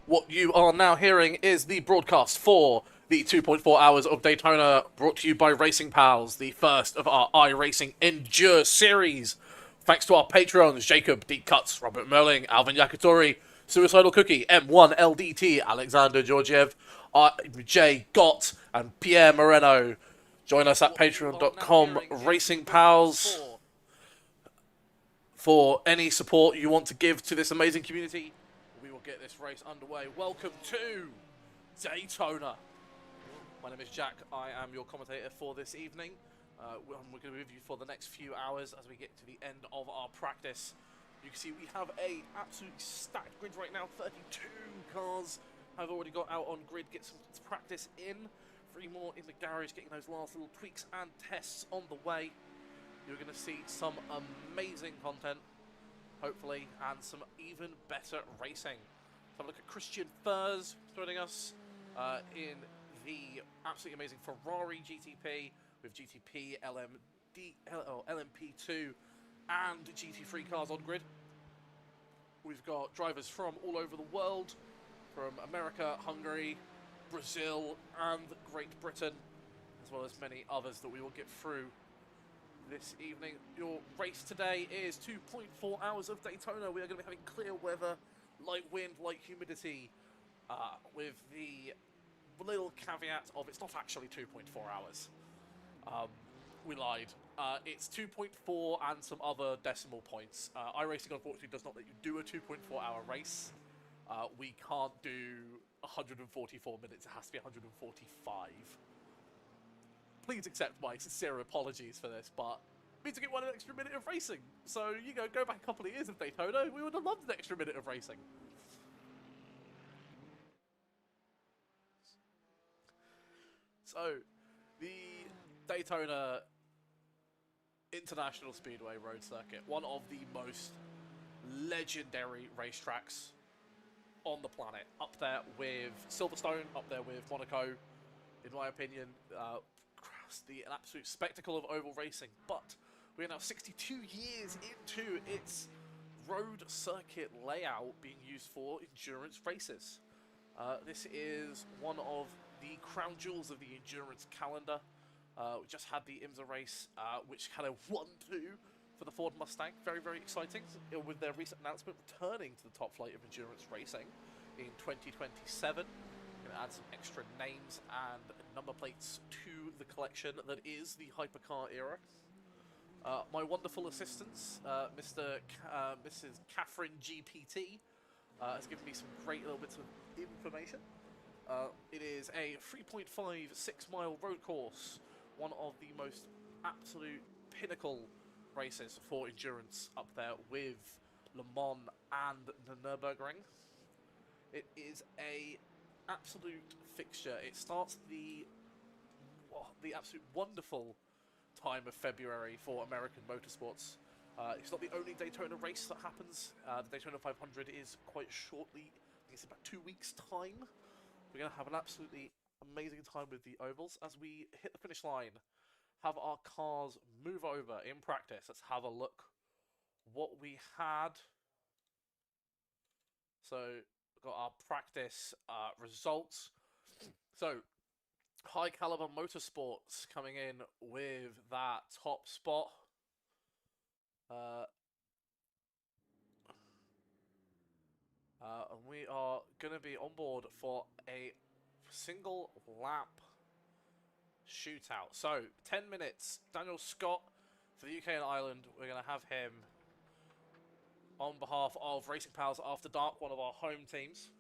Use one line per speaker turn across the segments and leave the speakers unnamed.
What you are now hearing is the broadcast for the 2.4 Hours of Daytona, brought to you by Racing Pals, the first of our iRacing Endure series. Thanks to our Patreons, Jacob, Deep Cuts, Robert Merling, Alvin Yakitori, Suicidal Cookie, M1LDT, Alexander Georgiev, Jay Gott, and Pierre Moreno. Join us at patreon.com, Racing Pals, for any support you want to give to this amazing community. We will get this race underway. Welcome to Daytona. My name is Jack. I am your commentator for this evening. We're going to be with you for the next few hours as we get to the end of our practice. You can see we have a absolutely stacked grid right now. 32 cars have already got out on grid, get some practice in. 3 more in the garage, getting those last little tweaks and tests on the way. You're going to see some amazing content, hopefully, and some even better racing. So have a look at Christian Furs joining us in the absolutely amazing Ferrari GTP with GTP, LMP2 and GT3 cars on grid. We've got drivers from all over the world, from America, Hungary, Brazil and Great Britain, as well as many others that we will get through this evening. Your race today is 2.4 Hours of Daytona. We are going to be having clear weather, light wind, light humidity, with the little caveat of it's not actually 2.4 hours. We lied. It's 2.4 and some other decimal points. iRacing unfortunately does not let you do a 2.4 hour race. We can't do 144 minutes, it has to be 145. Please accept my sincere apologies for this, but it means to get one extra minute of racing. So, you know, go back a couple of years of Daytona, we would have loved an extra minute of racing. So, the Daytona International Speedway Road Circuit, one of the most legendary racetracks on the planet. Up there with Silverstone, up there with Monaco, in my opinion. An absolute spectacle of oval racing, but we're now 62 years into its road circuit layout being used for endurance races. This is one of the crown jewels of the endurance calendar. We just had the IMSA race, which had a 1-2 for the Ford Mustang. Very, very exciting, with their recent announcement returning to the top flight of endurance racing in 2027. Going to add some extra names and number plates to the collection that is the hypercar era. My wonderful assistants, Mrs. Catherine GPT, has given me some great little bits of information. It is a 3.56-mile road course, one of the most absolute pinnacle races for endurance, up there with Le Mans and the Nürburgring. It is a absolute fixture. It starts the absolute wonderful time of February for American motorsports. It's not the only Daytona race that happens. The Daytona 500 is quite shortly. I think it's about 2 weeks' time. We're going to have an absolutely amazing time with the ovals as we hit the finish line. Have our cars move over in practice. Let's have a look what we had. So got our practice results. So, High Caliber Motorsports coming in with that top spot. And we are going to be on board for a single lap shootout. So, 10 minutes. Daniel Scott for the UK and Ireland. We're going to have him on behalf of Racing Pals After Dark, one of our home teams.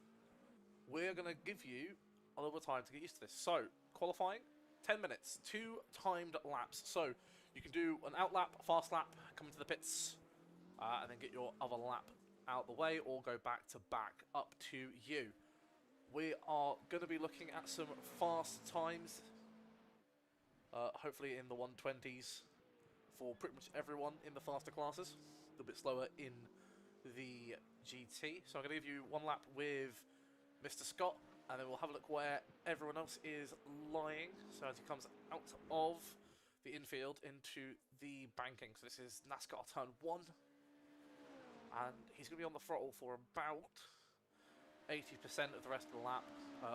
We're going to give you a little bit of time to get used to this. So, qualifying, 10 minutes, 2 timed laps. So, you can do an out lap, a fast lap, come into the pits, and then get your other lap out the way, or go back to back, up to you. We are going to be looking at some fast times, hopefully in the 120s for pretty much everyone in the faster classes. A little bit slower in the GT. So I'm going to give you one lap with Mr. Scott, and then we'll have a look where everyone else is lying. So as he comes out of the infield into the banking. So this is NASCAR turn 1. And he's going to be on the throttle for about 80% of the rest of the lap.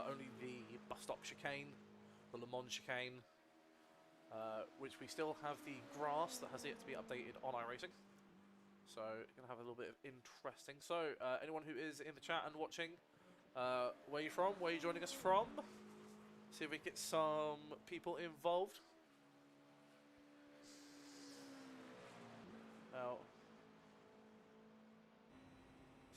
Only the bus stop chicane, the Le Mans chicane, which we still have the grass that has yet to be updated on iRacing. So, going to have a little bit of interesting. So, anyone who is in the chat and watching, where are you from? Where are you joining us from? See if we can get some people involved. Now,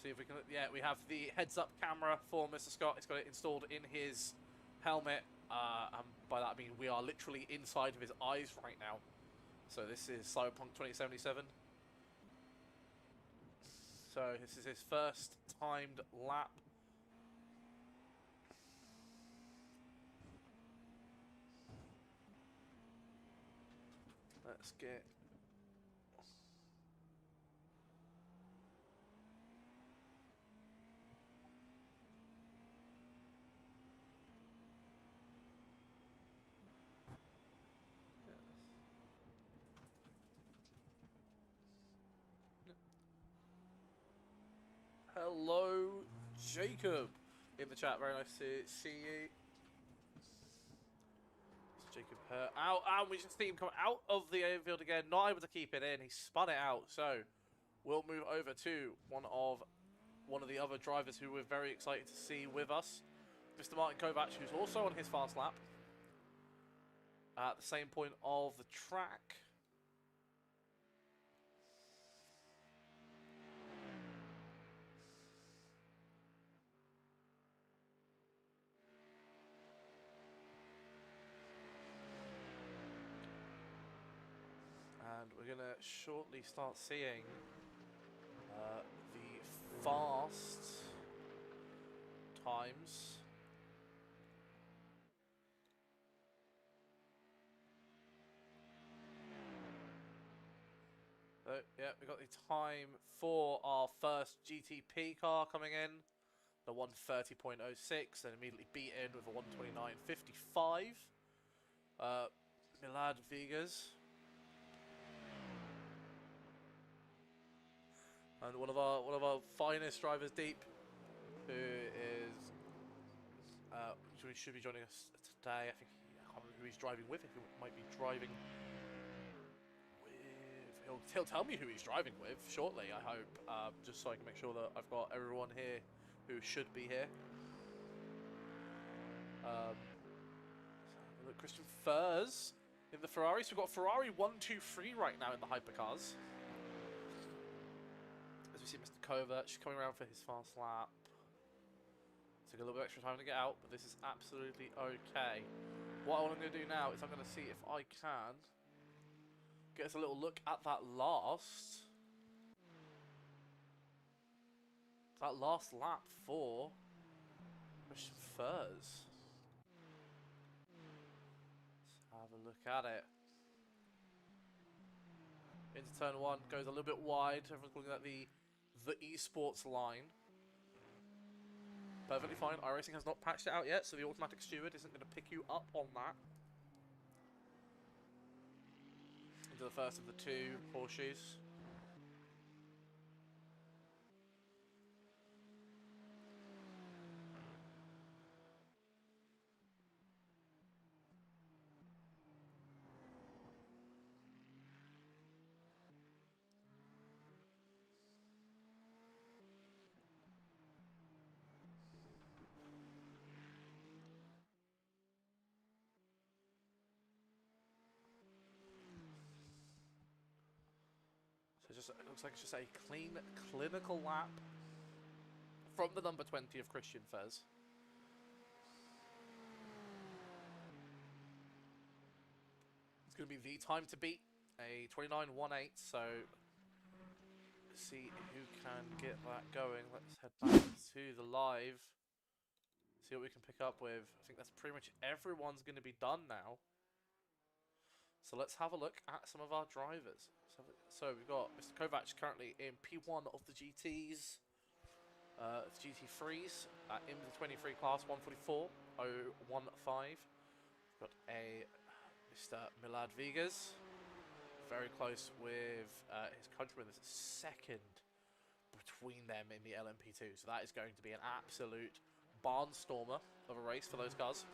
see if we can. Yeah, we have the heads-up camera for Mr. Scott. He's got it installed in his helmet, and by that I mean we are literally inside of his eyes right now. So this is Cyberpunk 2077. So this is his first timed lap. Let's get. Hello, Jacob, in the chat. Very nice to see you. It's Jacob out, and we just see him come out of the airfield again, not able to keep it in. He spun it out. So we'll move over to one of the other drivers who we're very excited to see with us, Mr. Martin Kovac, who's also on his fast lap at the same point of the track. And we're going to shortly start seeing the fast times. So, yeah, we got the time for our first GTP car coming in, the 1:30.06, and immediately beat in with a 1:29.55. Milad Vegas. And one of our finest drivers deep, who is who should be joining us today. I think I can't remember who he's driving with. He might be driving with. He'll tell me who he's driving with shortly. I hope, just so I can make sure that I've got everyone here who should be here. Look, Christian Furs in the Ferrari. So we've got Ferrari 1, 2, 3 right now in the hypercars. As we see Mr. Kovac coming around for his fast lap. Took a little bit extra time to get out, but this is absolutely okay. What I'm going to do now is I'm going to see if I can get us a little look at that last lap for Christian Furs. Let's have a look at it. Into turn 1, goes a little bit wide. Everyone's calling that the esports line. Perfectly fine. iRacing has not patched it out yet, so the automatic steward isn't going to pick you up on that. Into the first of the 2 horseshoes. It looks like it's just a clean, clinical lap from the number 20 of Christian Fez. It's going to be the time to beat, a 29.18, so let's see who can get that going. Let's head back to the live, see what we can pick up with. I think that's pretty much everyone's going to be done now. So let's have a look at some of our drivers. So we've got Mr. Kovac currently in P1 of the GTs, the GT3s, in the 23 class, 144.015. We've got a Mr. Milad Vegas, very close with his countryman. This is second between them in the LMP2. So that is going to be an absolute barnstormer of a race for those cars.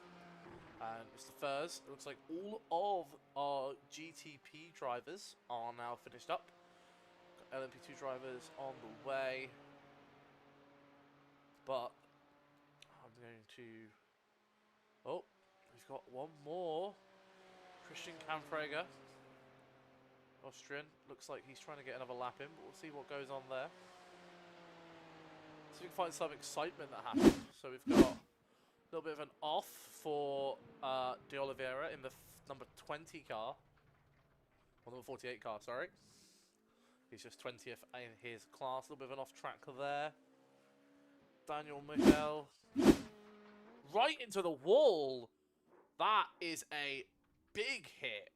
And Mr. Furs, it looks like all of our GTP drivers are now finished up. Got LMP2 drivers on the way. But I'm going to... Oh, we've got one more. Christian Kampfreger, Austrian. Looks like he's trying to get another lap in, but we'll see what goes on there. So we can find some excitement that happened. So we've got a little bit of an off for De Oliveira in the number 20 car. Or number 48 car, sorry. He's just 20th in his class. A little bit of an off track there. Daniel Michael. Right into the wall. That is a big hit.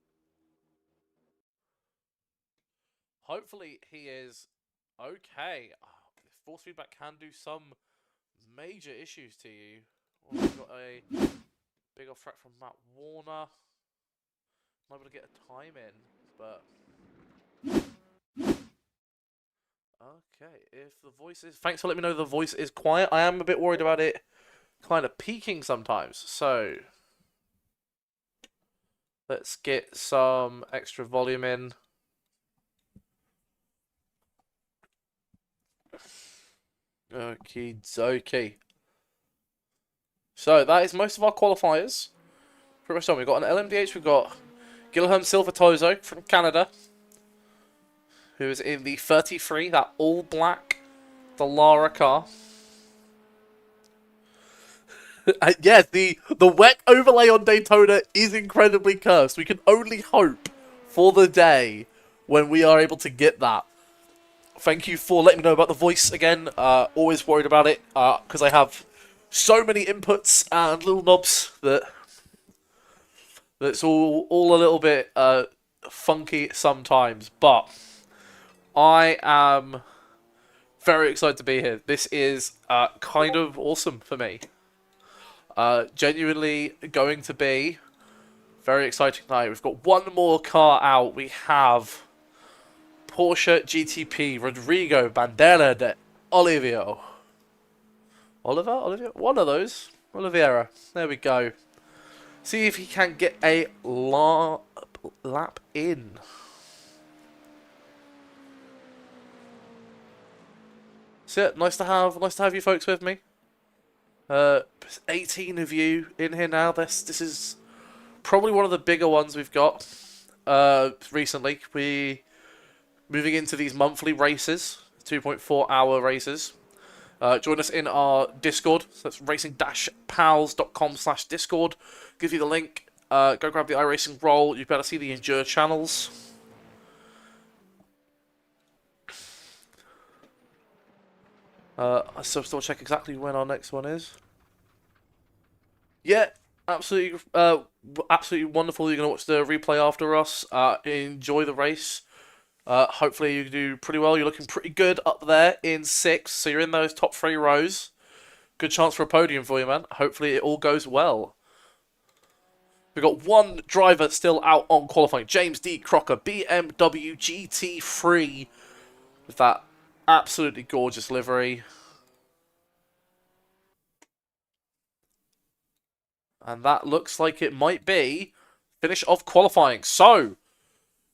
Hopefully he is okay. Force feedback can do some major issues to you. Oh, we've got a big off track from Matt Warner. I'm able to get a time in, but okay. If the voice is, thanks for letting me know the voice is quiet. I am a bit worried about it kind of peaking sometimes. So let's get some extra volume in. Okay. So that is most of our qualifiers. Pretty much done. We've got an LMDH. We've got Guilherme Silva-Toso from Canada, who is in the 33, that all black, the Lara car. Yeah, the wet overlay on Daytona is incredibly cursed. We can only hope for the day when we are able to get that. Thank you for letting me know about the voice again. Always worried about it because I have so many inputs and little knobs that it's all a little bit funky sometimes. But I am very excited to be here. This is kind of awesome for me. Genuinely going to be very exciting night. We've got one more car out. We have Porsche GTP Rodrigo Bandera de Oliveira. Oliver? One of those. Oliveira. There we go. See if he can get a lap in. So yeah, nice to have you folks with me. 18 of you in here now. This is probably one of the bigger ones we've got recently. We moving into these monthly races, 2.4 hour races. Join us in our Discord. So that's racing-pals.com/Discord. Give you the link. Go grab the iRacing roll. You better see the Endure channels. I still check exactly when our next one is. Yeah, absolutely wonderful. You're going to watch the replay after us. Enjoy the race. Hopefully you do pretty well. You're looking pretty good up there in 6th. So you're in those top 3 rows. Good chance for a podium for you, man. Hopefully it all goes well. We've got one driver still out on qualifying. James D. Crocker, BMW GT3. With that absolutely gorgeous livery. And that looks like it might be finish of qualifying. So,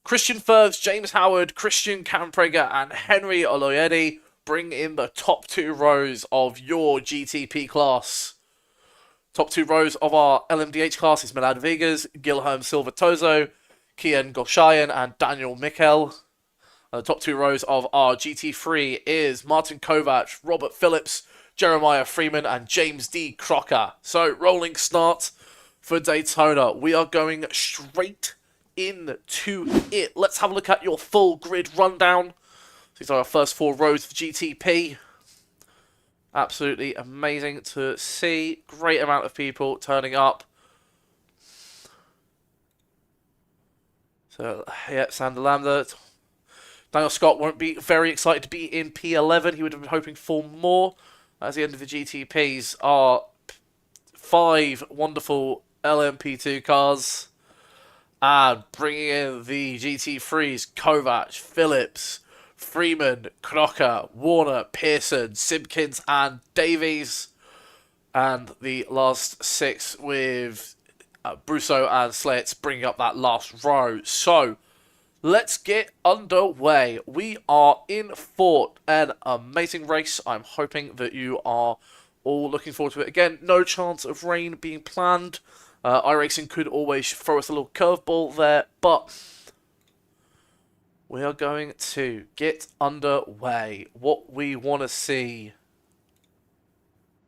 Christian Furs, James Howard, Christian Kampfreger, and Henry Oloyede bring in the top 2 rows of your GTP class. Top 2 rows of our LMDH class is Milad Vegas, Guilherme Silva-Toso, Kian Golshayan, and Daniel Michael. The top 2 rows of our GT3 is Martin Kovac, Robert Phillips, Jeremiah Freeman, and James D. Crocker. So, rolling start for Daytona. We are going straight into it. Let's have a look at your full grid rundown. These are our first 4 rows of GTP. Absolutely amazing to see. Great amount of people turning up. So, yeah, Sander Lambda. Daniel Scott won't be very excited to be in P11. He would have been hoping for more. As the end of the GTPs are 5 wonderful LMP2 cars. And bringing in the GT3s, Kovac, Phillips, Freeman, Crocker, Warner, Pearson, Simpkins, and Davies. And the last 6 with Brousseau and Slits bringing up that last row. So, let's get underway. We are in for an amazing race. I'm hoping that you are all looking forward to it. Again, no chance of rain being planned. iRacing could always throw us a little curveball there, but we are going to get underway. What we want to see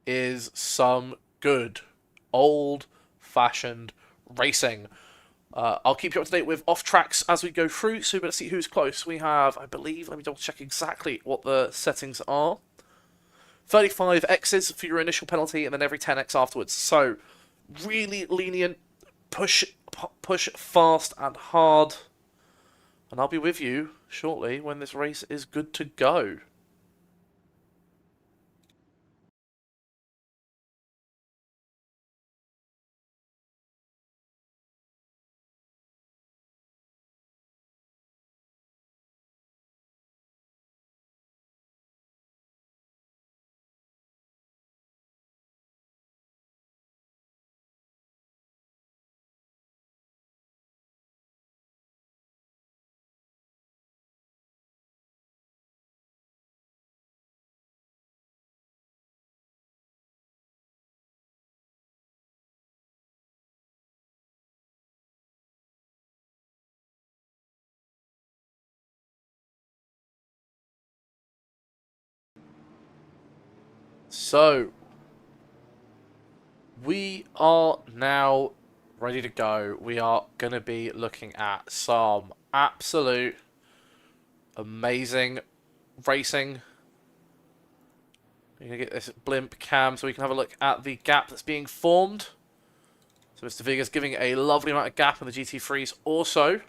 is some good, old-fashioned racing. I'll keep you up to date with off-tracks as we go through, so let's see who's close. We have, I believe, let me double-check exactly what the settings are. 35 X's for your initial penalty, and then every 10X afterwards. So, really lenient, push fast and hard. And I'll be with you shortly when this race is good to go. So, we are now ready to go. We are going to be looking at some absolute amazing racing. We're going to get this blimp cam so we can have a look at the gap that's being formed. So Mr. Viga's giving a lovely amount of gap in the GT3s also.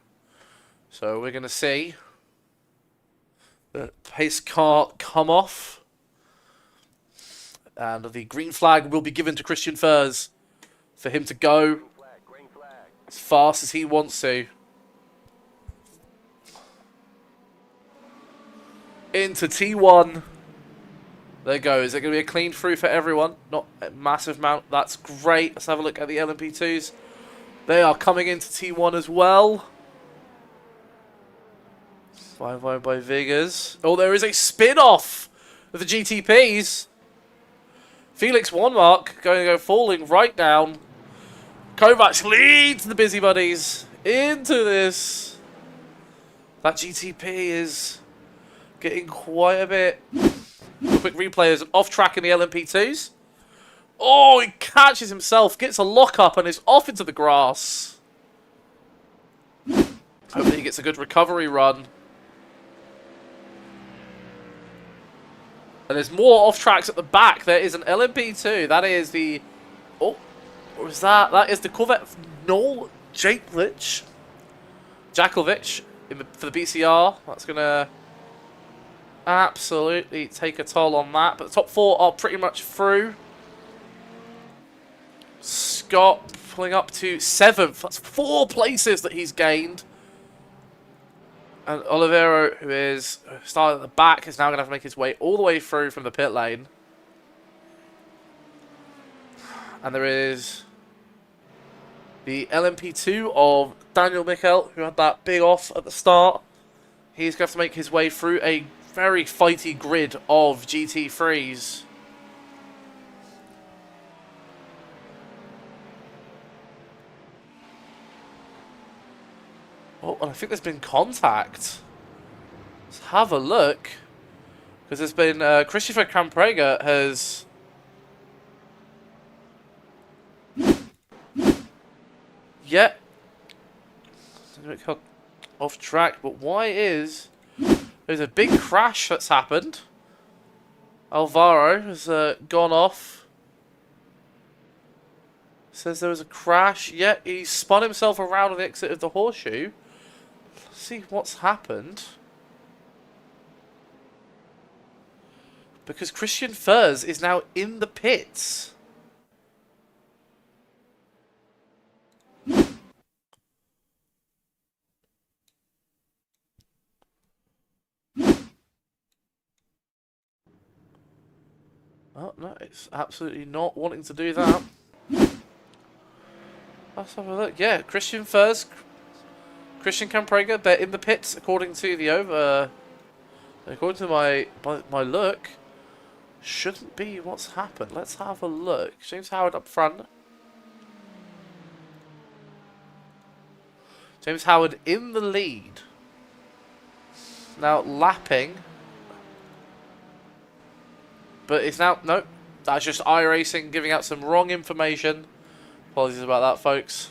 So we're going to see the pace car come off. And the green flag will be given to Christian Furs for him to go as fast as he wants to. Into T1. There goes. Is it going to be a clean through for everyone? Not a massive amount. That's great. Let's have a look at the LMP2s. They are coming into T1 as well. By Vigas. Oh, there is a spin-off of the GTPs. Felix Wanmark going to go falling right down. Kovacs leads the Busybodies into this. That GTP is getting quite a bit. A quick replay is off track in the LMP2s. Oh, he catches himself, gets a lock up and is off into the grass. Hopefully he gets a good recovery run. And there's more off tracks at the back. There is an LMP2. That is the... Oh, what was that? That is the Corvette Noel Jakovic for the BCR. That's going to absolutely take a toll on that. But the top 4 are pretty much through. Scott pulling up to 7th. That's 4 places that he's gained. And Olivero, who is starting at the back, is now going to have to make his way all the way through from the pit lane. And there is the LMP2 of Daniel Michael, who had that big off at the start. He's going to have to make his way through a very fighty grid of GT3s. Oh, and I think there's been contact. Let's have a look. Because there's been... Christopher Camprega has... Yeah. Off track. But why is... There's a big crash that's happened. Alvaro has gone off. Says there was a crash. Yeah, he spun himself around on the exit of the horseshoe. See what's happened. Because Christian Furs is now in the pits. It's absolutely not wanting to do that. Let's have a look. Yeah, Christian first. Christian Camprega, they're in the pits according to the according to my look. Shouldn't be what's happened. Let's have a look. James Howard up front. James Howard in the lead. Now lapping. But it's now... No. That's just iRacing giving out some wrong information. Apologies about that, folks.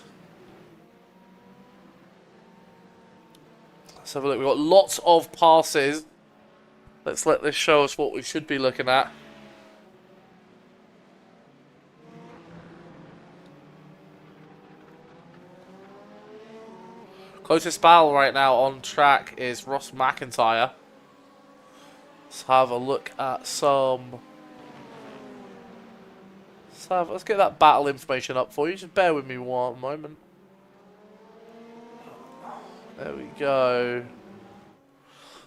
Let's have a look. We've got lots of passes. Let's let this show us what we should be looking at. Closest battle right now on track is Ross McIntyre. Let's have a look at some... Let's get that battle information up for you. Just bear with me one moment. There we go.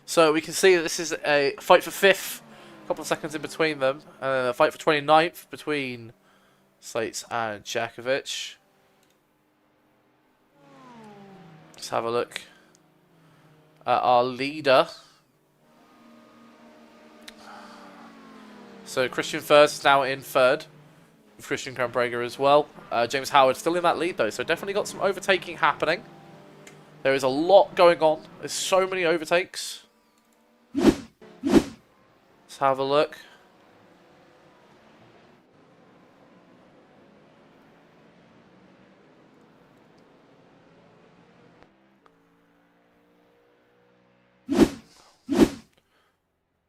So we can see that this is a fight for 5th. A couple of seconds in between them. And then a fight for 29th between Slates and Jakovic. Let's have a look at our leader. So Christian First is now in 3rd. With Christian Camprega as well. James Howard still in that lead though. So definitely got some overtaking happening. There is a lot going on. There's so many overtakes. Let's have a look.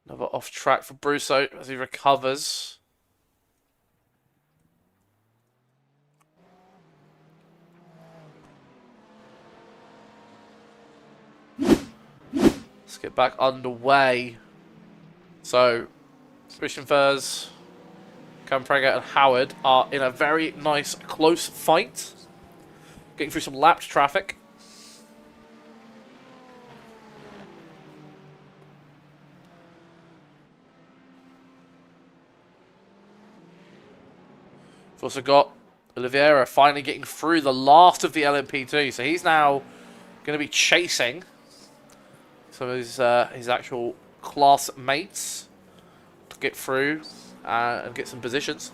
Another off track for Brusso as he recovers. Let's get back underway. So, Christian Furs, Camprega and Howard are in a very nice close fight. Getting through some lapped traffic. We've also got Oliveira finally getting through the last of the LMP2. So he's now going to be chasing some of his actual class mates to get through and get some positions.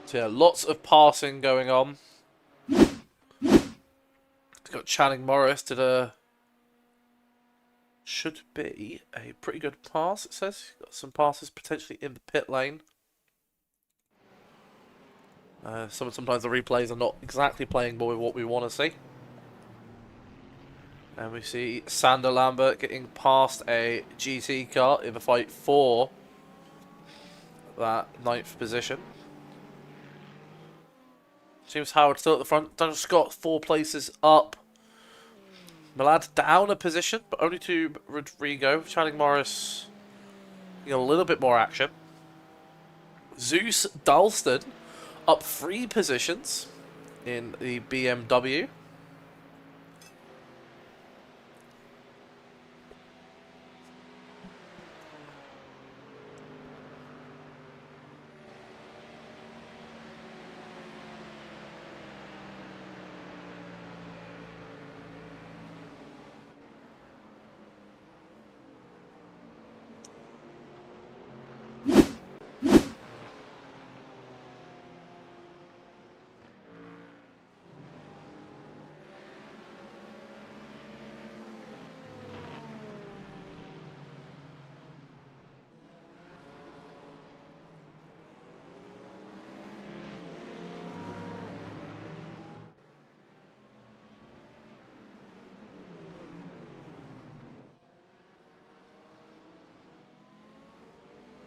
So yeah, lots of passing going on. It's got Channing Morris did should be a pretty good pass, it says. Got some passes potentially in the pit lane. Sometimes the replays are not exactly playing ball with what we want to see. And we see Sander Lambert getting past a GT car in the fight for that 9th position. James Howard still at the front. Daniel Scott 4 places up. Milad down a position, but only to Rodrigo. Channing Morris getting a little bit more action. Zeus Dalston up 3 positions in the BMW.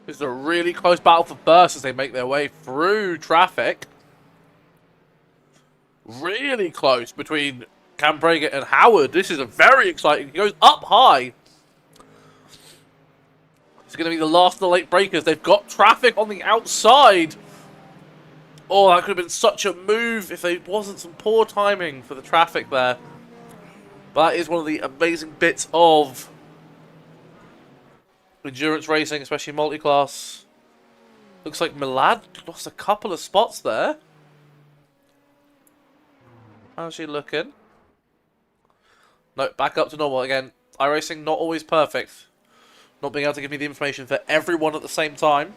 This is a really close battle for first as they make their way through traffic. Really close between Cambrega and Howard. This is a very exciting. He goes up high. It's going to be the last of the late breakers. They've got traffic on the outside. Oh, that could have been such a move if there wasn't some poor timing for the traffic there. But that is one of the amazing bits of endurance racing, especially multi-class. Looks like Milad lost a couple of spots there. How's she looking? No, back up to normal again. iRacing not always perfect. Not being able to give me the information for everyone at the same time.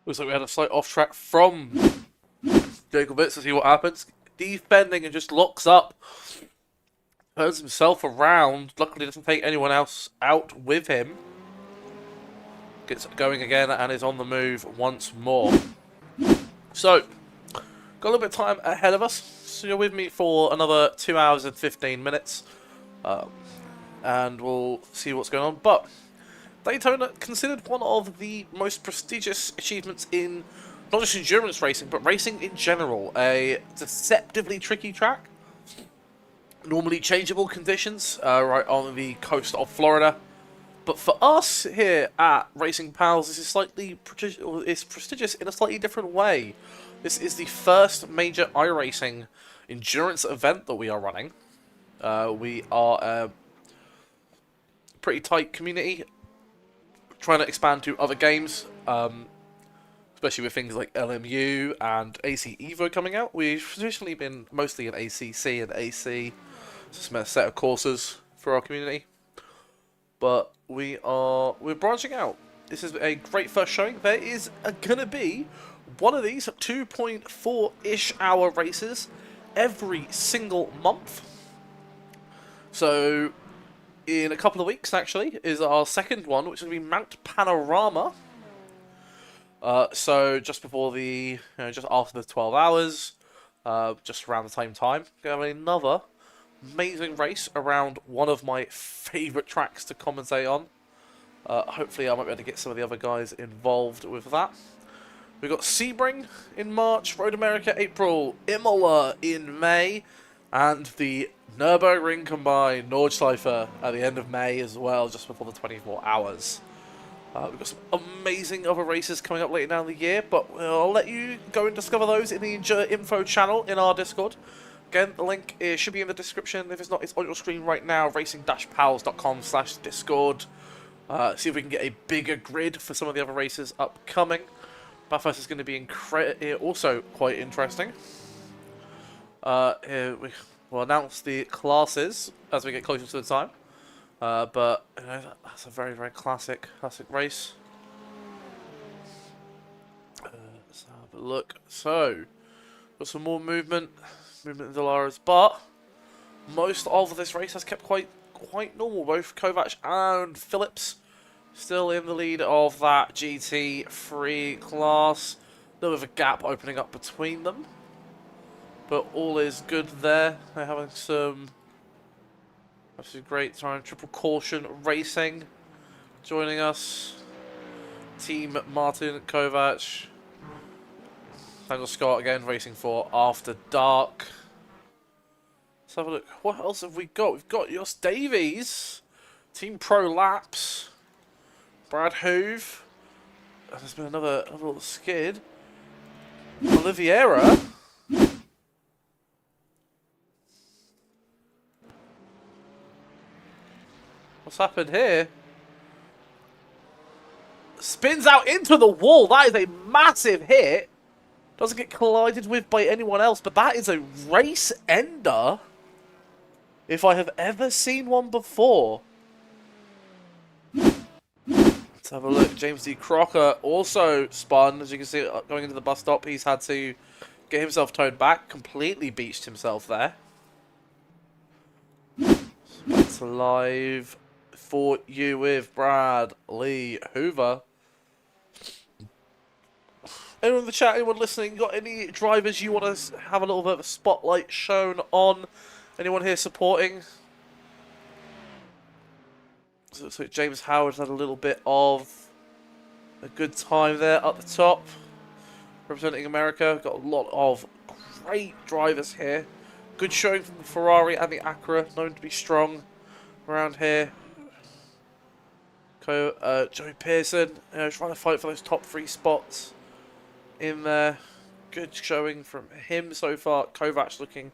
Looks like we had a slight off track from Jacobitz to see what happens. Defending and just locks up. Turns himself around. Luckily doesn't take anyone else out with him. Gets going again and is on the move once more. So, got a little bit of time ahead of us. So you're with me for another 2 hours and 15 minutes. And we'll see what's going on. But Daytona, considered one of the most prestigious achievements in not just endurance racing, but racing in general. A deceptively tricky track. Normally changeable conditions, right on the coast of Florida. But for us here at Racing Pals, this is slightly prestigious in a slightly different way. This is the first major iRacing endurance event that we are running. We are a pretty tight community, trying to expand to other games, especially with things like LMU and AC Evo coming out. We've traditionally been mostly in ACC and AC, just a set of courses for our community. But we're branching out. This is a great first showing. There is gonna be one of these 2.4-ish hour races every single month. So in a couple of weeks, actually, is our second one, which is going to be Mount Panorama. So just before the, just after the 12 hours, just around the same time, going to have another amazing race around one of my favourite tracks to commentate on. Hopefully I might be able to get some of the other guys involved with that. We've got Sebring in March, Road America April, Imola in May, and the Nürburgring Combined Nordschleife at the end of May as well, just before the 24 hours. We've got some amazing other races coming up later down the year, but I'll let you go and discover those in the info channel in our Discord. Again, the link should be in the description. If it's not, it's on your screen right now, racing-pals.com/discord. See if we can get a bigger grid for some of the other races upcoming. Bathurst is going to be also quite interesting. We'll announce the classes as we get closer to the time. But that's a very, very classic race. Let's have a look. So, got some more movement in Dolares, but most of this race has kept quite normal. Both Kovac and Phillips still in the lead of that GT3 class. A little bit of a gap opening up between them, but all is good there. They're having some absolutely great time. Triple caution racing. joining us. Team Martin Kovac. Daniel Scott again racing for After Dark. Let's have a look. What else have we got? We've got Jos Davies. Team Pro Laps. Brad Hoove. There's been another little skid. Oliveira. What's happened here? Spins out into the wall. That is a massive hit. Doesn't get collided with by anyone else, but that is a race ender. If I have ever seen one before. Let's have a look. James D. Crocker also spun. As you can see, going into the bus stop, he's had to get himself towed back. Completely beached himself there. That's live for you with Brad Lee Hoover. Anyone in the chat, anyone listening, got any drivers you want to have a little bit of a spotlight shown on? Anyone here supporting? So James Howard's had a little bit of a good time there up the top. Representing America. Got a lot of great drivers here. Good showing from the Ferrari and the Acura. Known to be strong around here. Joey Pearson trying to fight for those top 3 spots in there. Good showing from him so far. Kovac looking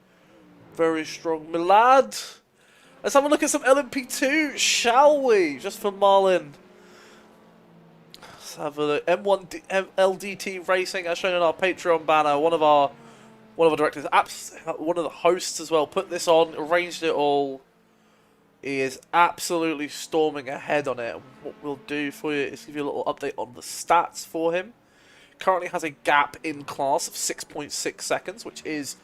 very strong. Milad. Let's have a look at some LMP2, shall we? Just for Marlin. Let's have a look. M1 LDT Racing, as shown in our Patreon banner. One of our directors, one of the hosts as well, put this on, arranged it all. He is absolutely storming ahead on it. What we'll do for you is give you a little update on the stats for him. Currently has a gap in class of 6.6 seconds, which is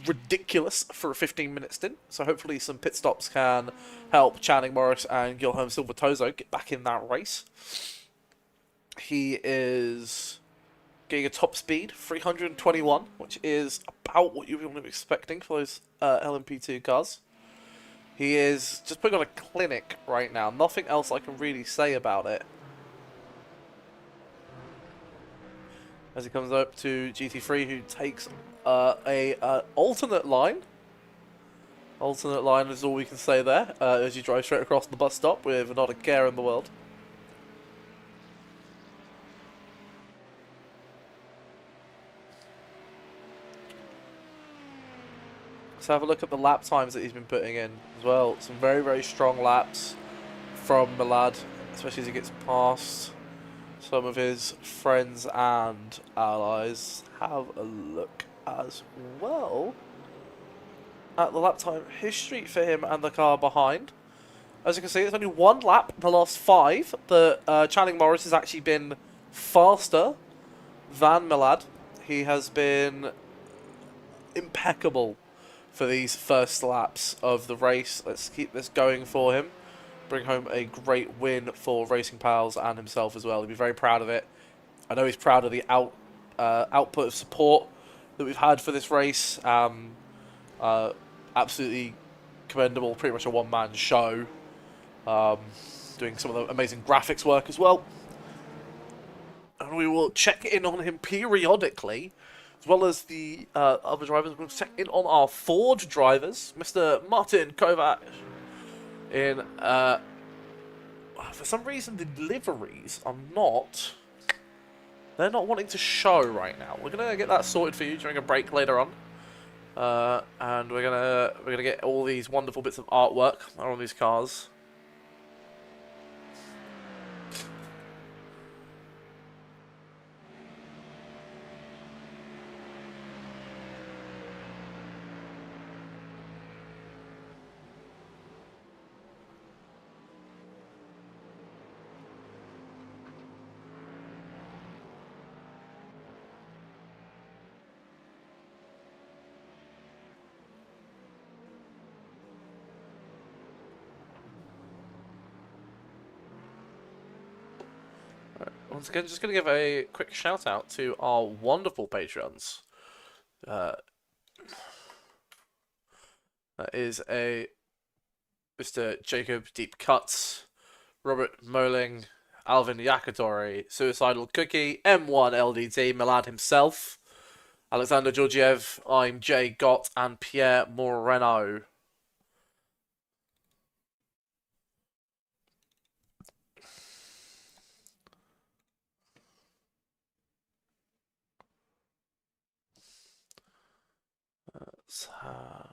ridiculous for a 15-minute stint. So hopefully some pit stops can help Channing Morris and Guilherme Silva-Toso get back in that race. He is getting a top speed, 321, which is about what you would be expecting for those LMP2 cars. He is just putting on a clinic right now. Nothing else I can really say about it. As he comes up to GT3, who takes a alternate line. Alternate line is all we can say there, as you drive straight across the bus stop with not a care in the world. Let's have a look at the lap times that he's been putting in as well. Some very, very strong laps from Milad, especially as he gets past some of his friends and allies. Have a look as well at the lap time history for him and the car behind. As you can see, it's only 1 lap in the last 5. The Channing Morris has actually been faster than Milad. He has been impeccable for these first laps of the race. Let's keep this going for him. Bring home a great win for Racing Pals and himself as well. He'll be very proud of it. I know he's proud of the output of support that we've had for this race. Absolutely commendable. Pretty much a one-man show. Doing some of the amazing graphics work as well. And we will check in on him periodically, as well as the other drivers. We'll check in on our Ford drivers. Mr. Martin Kovac. For some reason, the liveries are not... They're not wanting to show right now. We're gonna get that sorted for you during a break later on, and we're gonna get all these wonderful bits of artwork on these cars. Once again, just going to give a quick shout out to our wonderful patrons. That is a Mr. Jacob Deep Cuts, Robert Moling, Alvin Yakitori, Suicidal Cookie, M1 LDT, Milan himself, Alexander Georgiev, I'm Jay Gott, and Pierre Moreno. Let's have...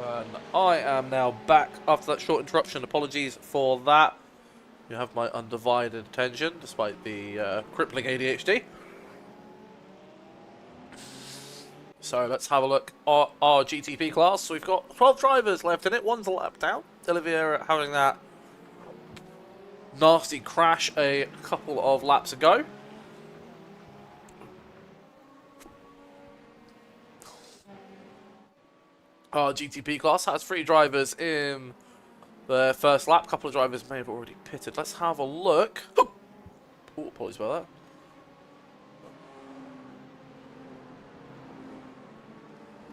And I am now back after that short interruption. Apologies for that. You have my undivided attention, despite the crippling ADHD. So let's have a look at our GTP class. So we've got 12 drivers left in it. One's a lap down. Oliviera having that nasty crash a couple of laps ago. Our GTP class has 3 drivers in the first lap. A couple of drivers may have already pitted. Let's have a look. Oh, apologies about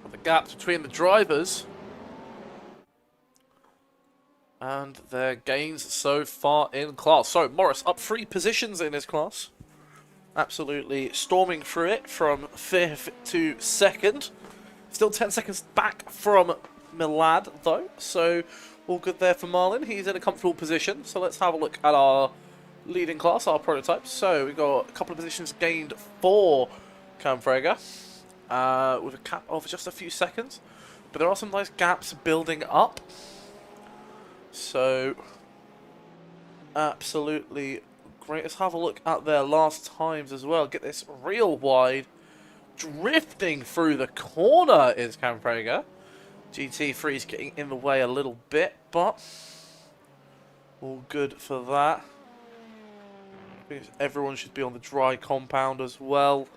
that. The gap between the drivers and their gains so far in class. So, Morris up 3 positions in his class. Absolutely storming through it from 5th to 2nd. Still 10 seconds back from Milad, though. So, all good there for Marlin. He's in a comfortable position. So, let's have a look at our leading class, our prototypes. So, we've got a couple of positions gained for Camfrega, with a cap of just a few seconds. But there are some nice gaps building up. So, absolutely great. Let's have a look at their last times as well. Get this real wide. Drifting through the corner is Camfrega. GT3's getting in the way a little bit, but all good for that. I think everyone should be on the dry compound as well.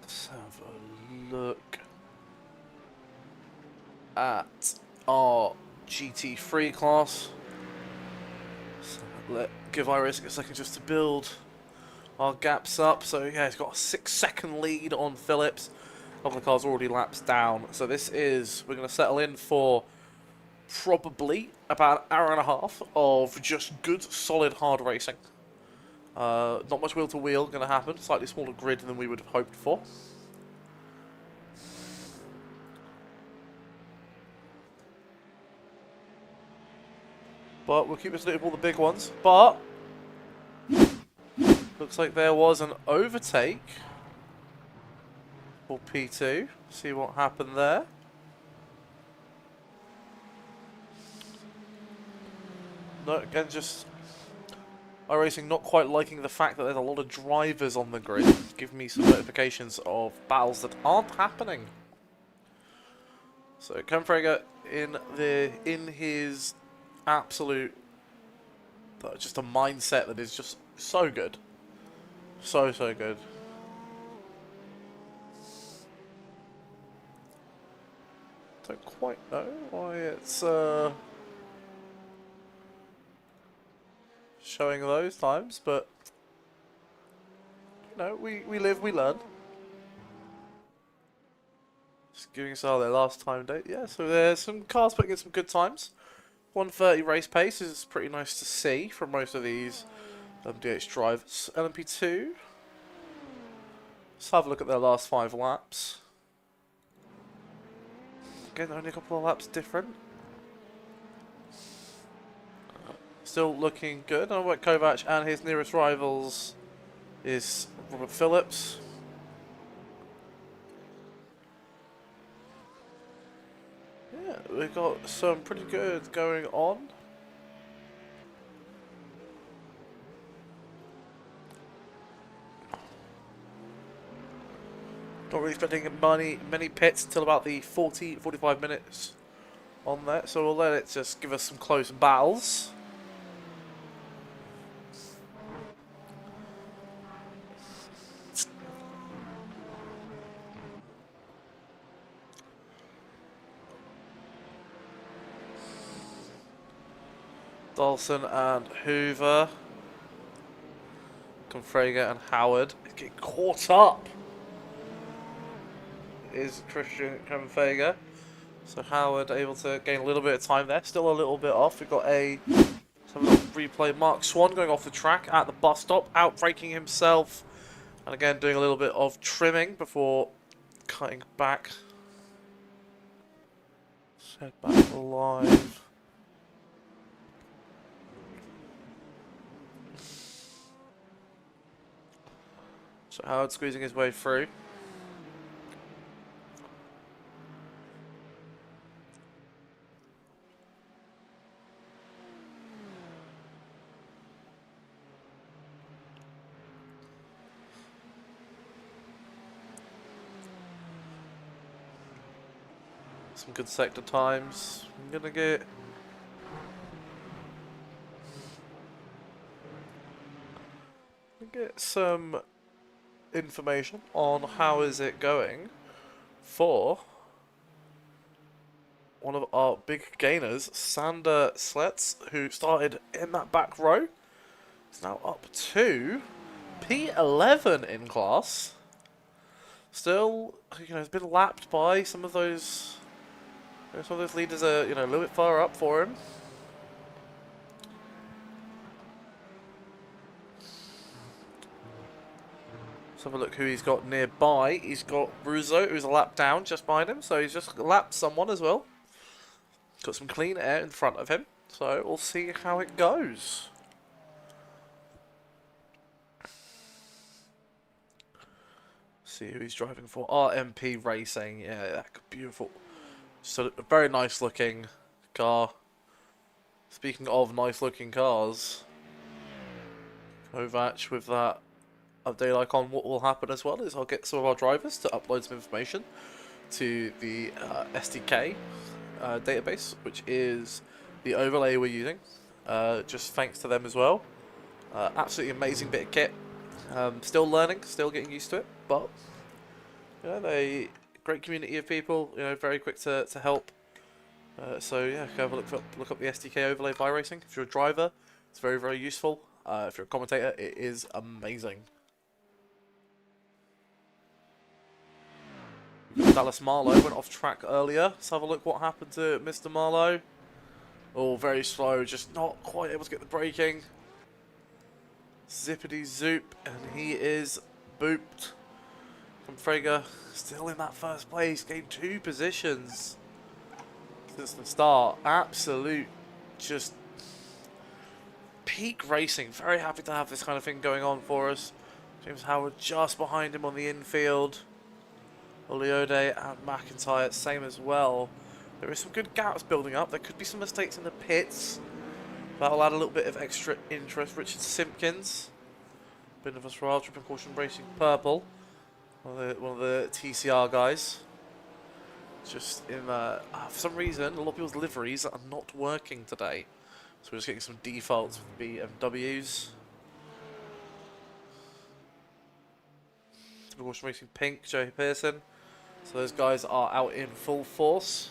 Let's have a look at our GT3 class. So give iRacing a second just to build our gaps up. So yeah, he's got a 6-second lead on Phillips. A couple of cars already laps down. So this is, we're going to settle in for probably about an hour and a half of just good, solid, hard racing. Not much wheel to wheel going to happen. Slightly smaller grid than we would have hoped for. But we'll keep us looking for all the big ones. But looks like there was an overtake for P2. See what happened there. No, again, just iRacing not quite liking the fact that there's a lot of drivers on the grid. Give me some notifications of battles that aren't happening. So Camfrega in his absolute, just a mindset that is just so good. So good. Don't quite know why it's showing those times, but you know, we live, we learn. Just giving us their last time date. Yeah, so there's some cars putting in some good times. 130 race pace is pretty nice to see from most of these DH drivers. LMP2. Let's have a look at their last 5 laps. Again, only a couple of laps different. Still looking good. And Robert Kovac and his nearest rivals is Robert Phillips. Yeah, we've got some pretty good going on. Not really expecting many pits until about the 45 minutes on that, so we'll let it just give us some close battles. Dawson and Hoover, Camfrega and Howard get caught up. Is Christian Camfrega. So Howard able to gain a little bit of time there. Still a little bit off. We've got a replay. Mark Swan going off the track at the bus stop, outbraking himself, and again doing a little bit of trimming before cutting back. Set back live. So Howard squeezing his way through. Some good sector times. I'm gonna get some information on how is it going for one of our big gainers, Sander Slets, who started in that back row. Is now up to P11 in class. Still, has been lapped by some of those. Some of those leaders are, a little bit far up for him. Let's have a look who he's got nearby. He's got Russo, who's a lap down just behind him, so he's just lapped someone as well. Got some clean air in front of him, so we'll see how it goes. See who he's driving for. RMP Racing, yeah, beautiful. So a very nice looking car. Speaking of nice looking cars, Kovac with that update icon, what will happen as well is I'll get some of our drivers to upload some information to the SDK database, which is the overlay we're using. Just thanks to them as well. Absolutely amazing bit of kit. Still learning, still getting used to it, but they great community of people. Very quick to help. So yeah, go have a look up the SDK overlay of iRacing. If you're a driver, it's very useful. If you're a commentator, it is amazing. Dallas Marlowe went off track earlier. Let's have a look what happened to Mr. Marlowe. Oh, very slow, just not quite able to get the braking. Zippity zoop, and he is booped. From Frager, still in that first place, gained 2 positions since the start. Absolute, just peak racing. Very happy to have this kind of thing going on for us. James Howard just behind him on the infield. Oliode and McIntyre, same as well. There is some good gaps building up. There could be some mistakes in the pits. That'll add a little bit of extra interest. Richard Simpkins, bit of a Spa-Francorchamps Racing Purple. One of the TCR guys. Just in for some reason, a lot of people's liveries are not working today. So we're just getting some defaults with BMWs. Francorchamps Racing Pink, Joey Pearson. So those guys are out in full force.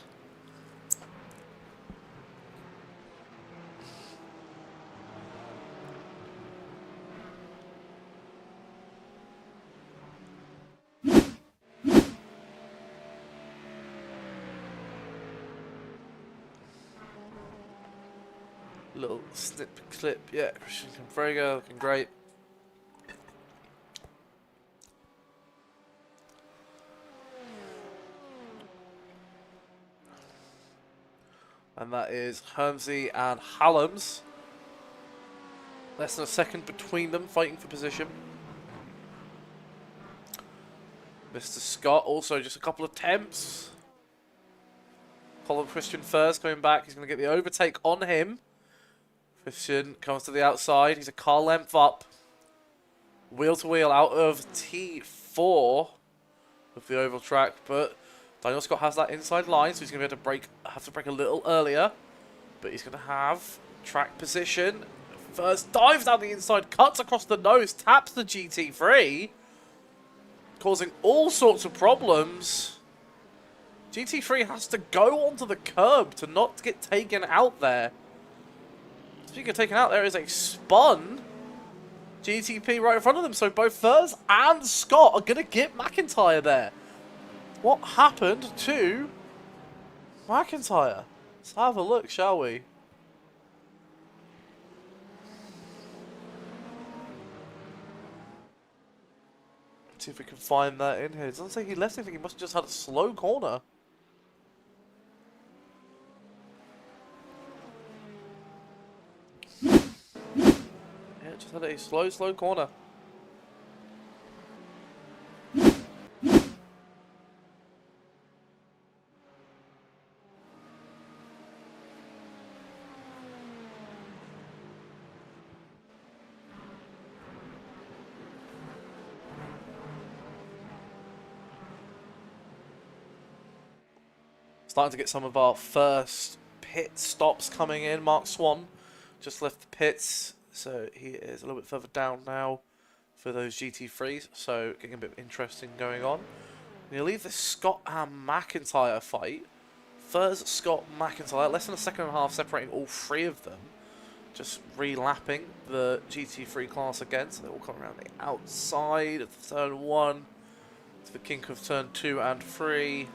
Little snip clip, yeah, Christian Frega looking great. And that is Hermsey and Hallams. Less than a second between them, fighting for position. Mr. Scott also just a couple of attempts. Colin Christian first coming back. He's going to get the overtake on him. Christian comes to the outside. He's a car length up. Wheel to wheel out of T4 of the oval track. But Daniel Scott has that inside line, so he's going to be able to have to brake a little earlier. But he's going to have track position. First dives down the inside, cuts across the nose, taps the GT3. Causing all sorts of problems. GT3 has to go onto the curb to not get taken out there. Speaking of taken out, there is a spun GTP right in front of them. So both Furs and Scott are going to get McIntyre there. What happened to McIntyre? Let's have a look, shall we? Let's see if we can find that in here. It doesn't say he left anything. He must have just had a slow corner. Yeah, just had a slow corner. Starting to get some of our first pit stops coming in. Mark Swan just left the pits, so he is a little bit further down now for those GT3s, so getting a bit interesting going on. We leave the Scott and McIntyre fight. First Scott McIntyre, less than a second and a half separating all three of them. Just relapping the GT3 class again, so they're all coming around the outside of the turn 1 to the kink of turn 2 and 3.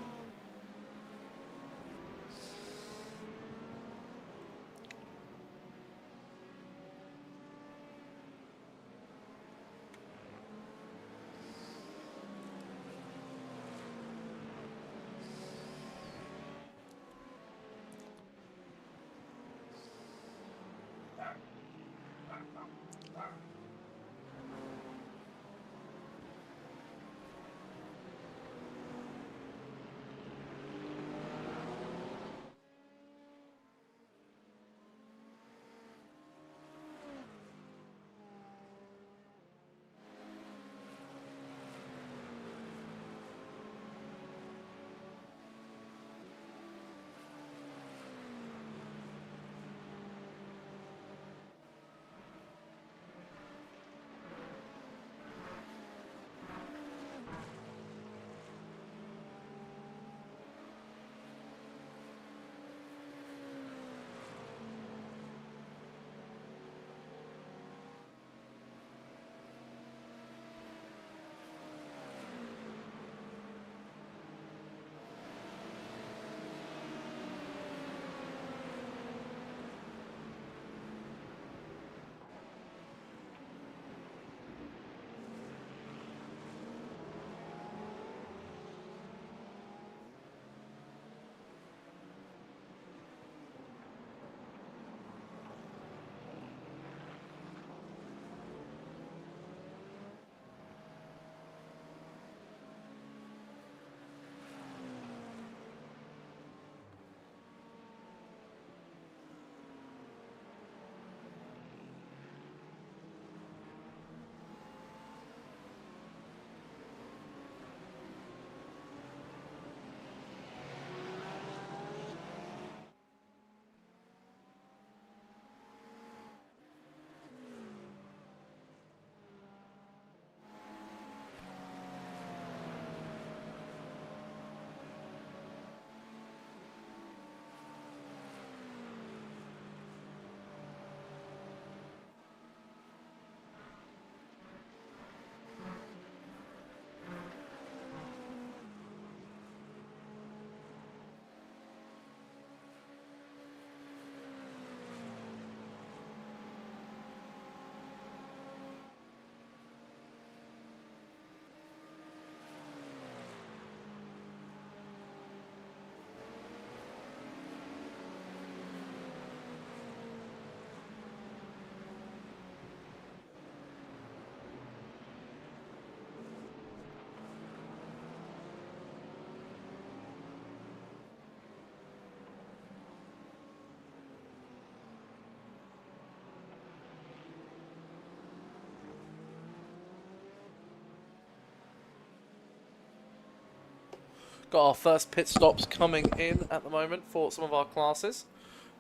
Got our first pit stops coming in at the moment for some of our classes.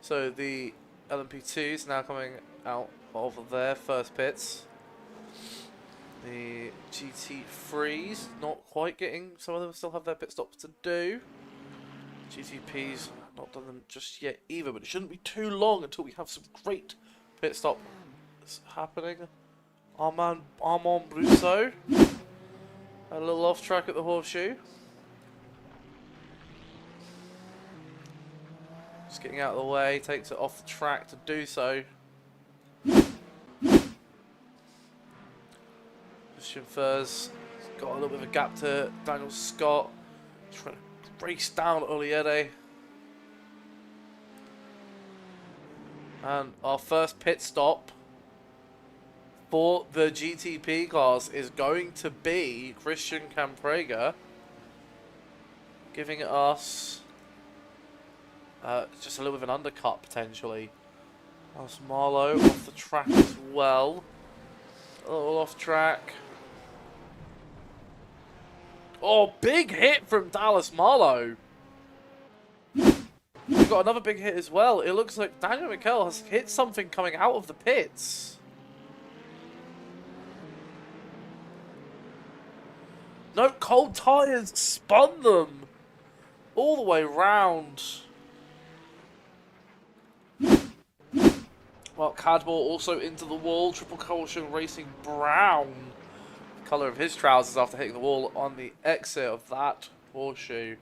So the LMP2s now coming out of their first pits. The GT3s not quite getting, some of them still have their pit stops to do. GTPs not done them just yet either, but it shouldn't be too long until we have some great pit stops happening. Our man Armand Brousseau had a little off track at the horseshoe. Just getting out of the way, takes it off the track to do so. Christian Furs got a little bit of a gap to Daniel Scott. Trying to race down Oliede. And our first pit stop for the GTP class is going to be Christian Camprega, giving us just a little bit of an undercut potentially. Dallas Marlowe off the track as well. A little off track. Oh, big hit from Dallas Marlowe. We've got another big hit as well. It looks like Daniel Mikel has hit something coming out of the pits. No, cold tyres spun them all the way round. Well, Cadmore also into the wall. Triple Caution Racing Brown. Colour of his trousers after hitting the wall on the exit of that horseshoe.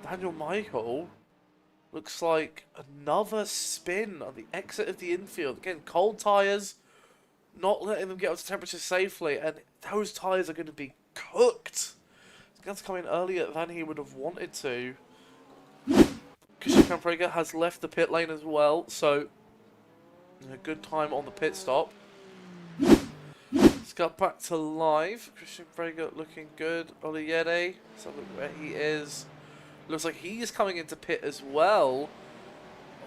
Daniel Michael looks like another spin on the exit of the infield. Again, cold tyres, not letting them get up to temperature safely, and those tyres are going to be cooked. He's going to come in earlier than he would have wanted to. Christian Camprega has left the pit lane as well, so a good time on the pit stop. Let's go back to live. Christian Camprega looking good. Oliede, let's have a look where he is. Looks like he's coming into pit as well.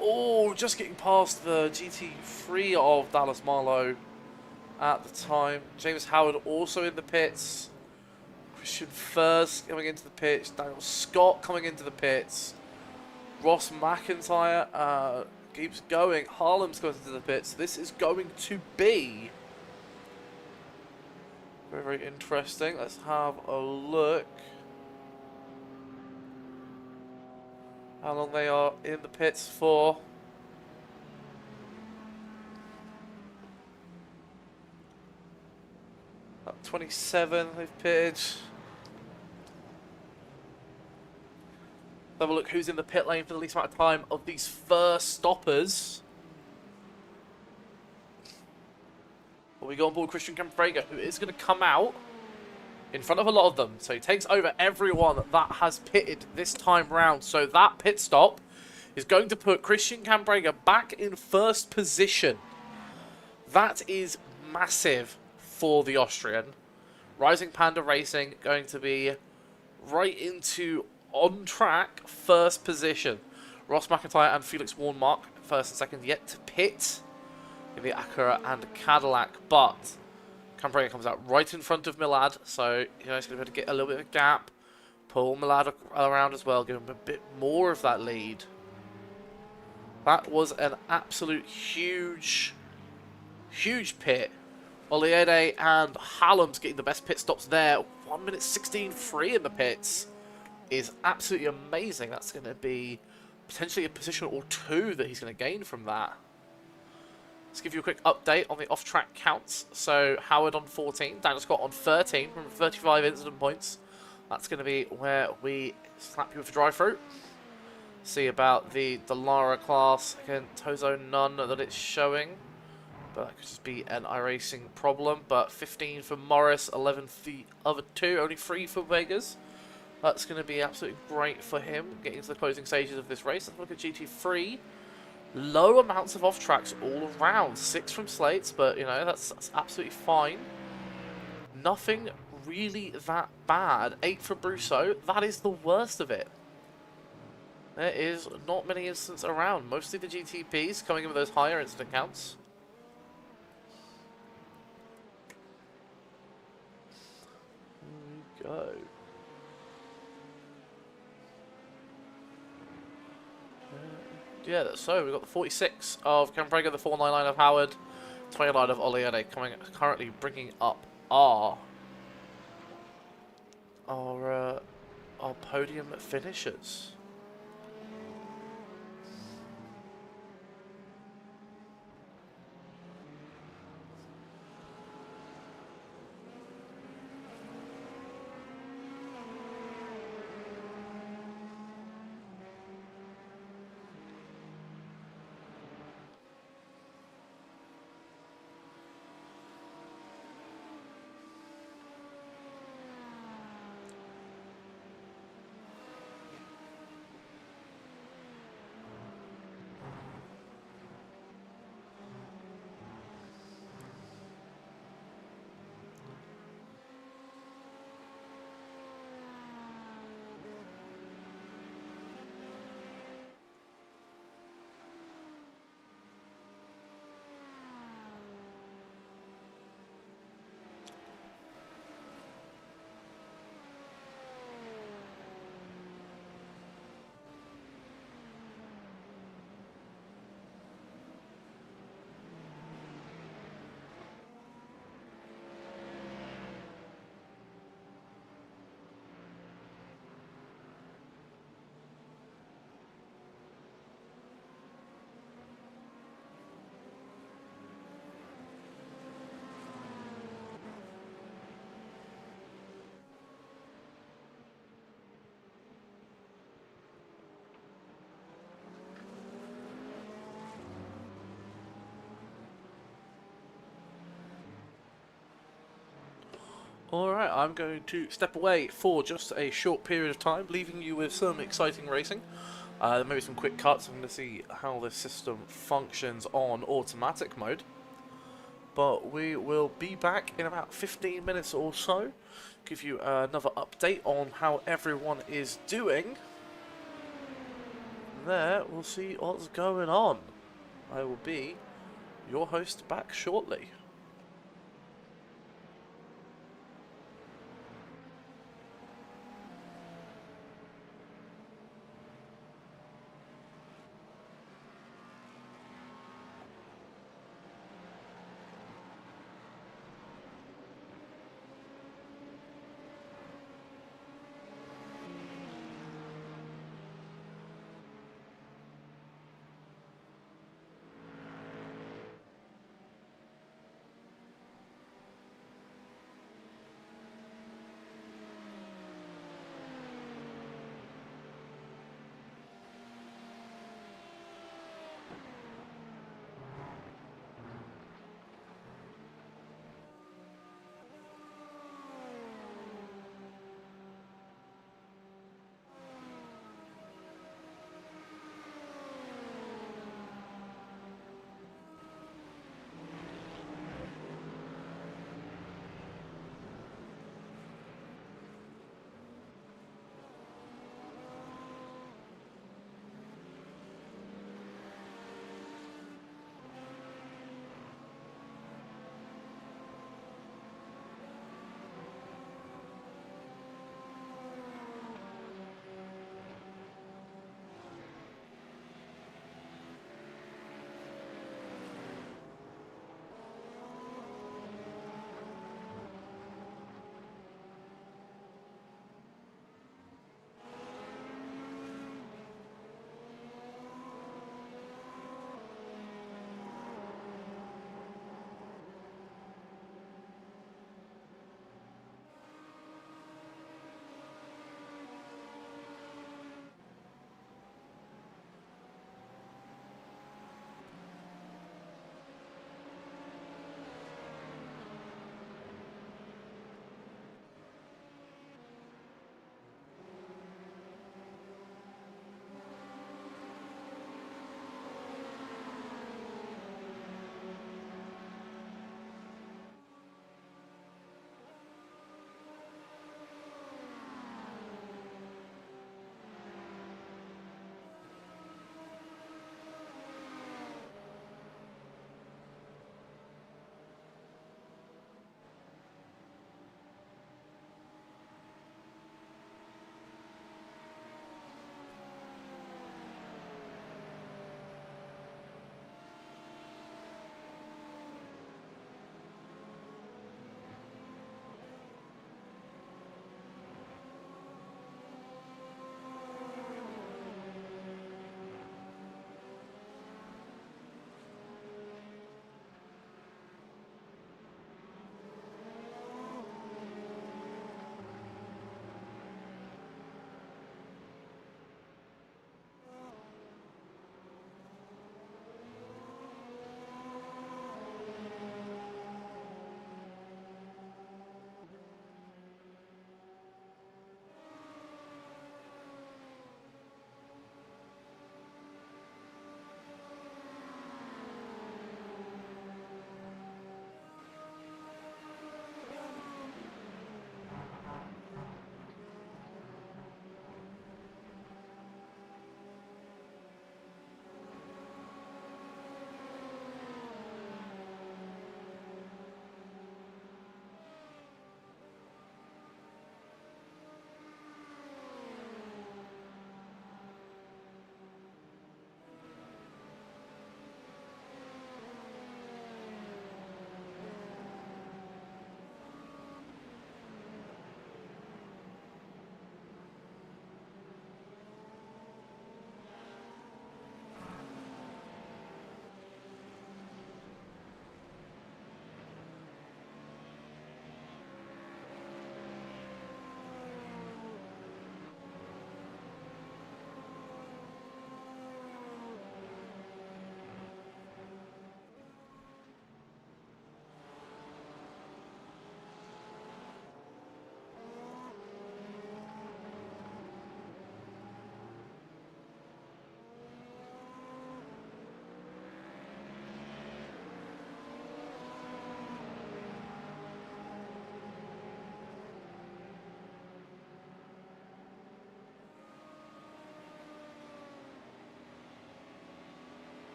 Oh, just getting past the GT3 of Dallas Marlowe at the time. James Howard also in the pits. Christian First coming into the pits. Daniel Scott coming into the pits. Ross McIntyre keeps going. Harlem's going into the pits. This is going to be very, very interesting. Let's have a look. How long they are in the pits for. At 27 they've pitted. Have a look who's in the pit lane for the least amount of time of these first stoppers. Well, we go on board Christian Camprega, who is going to come out in front of a lot of them. So he takes over everyone that has pitted this time round. So that pit stop is going to put Christian Camprega back in first position. That is massive for the Austrian. Rising Panda Racing going to be right into on track first position. Ross McIntyre and Felix Warnmark first and second yet to pit in the Acura and Cadillac, but Camprega comes out right in front of Milad, so you know he's going to be able to get a little bit of a gap, pull Milad around as well, give him a bit more of that lead. That was an absolute huge pit. Oliede and Hallam's getting the best pit stops there. 1 minute 16.3 in the pits is absolutely amazing. That's going to be potentially a position or two that he's going to gain from that. Let's give you a quick update on the off-track counts. So Howard on 14, Daniel Scott on 13 from 35 incident points. That's going to be where we slap you with a dry fruit. See about the Lara class. Again, Tozo, none that it's showing. But that could just be an iRacing problem. But 15 for Morris, 11 for the other two, only 3 for Vegas. That's going to be absolutely great for him, getting to the closing stages of this race. Let's look at GT3. Low amounts of off-tracks all around. 6 from Slates, but, you know, that's absolutely fine. Nothing really that bad. 8 for Brousseau. That is the worst of it. There is not many incidents around. Mostly the GTPs coming in with those higher incident counts. Here we go. Yeah, so we've got the 46 of Camprega, the 499 of Howard, 29 of Oliede, currently bringing up our podium finishers. Alright, I'm going to step away for just a short period of time, leaving you with some exciting racing. Maybe some quick cuts. I'm going to see how this system functions on automatic mode. But we will be back in about 15 minutes or so. Give you another update on how everyone is doing. There, we'll see what's going on. I will be your host back shortly.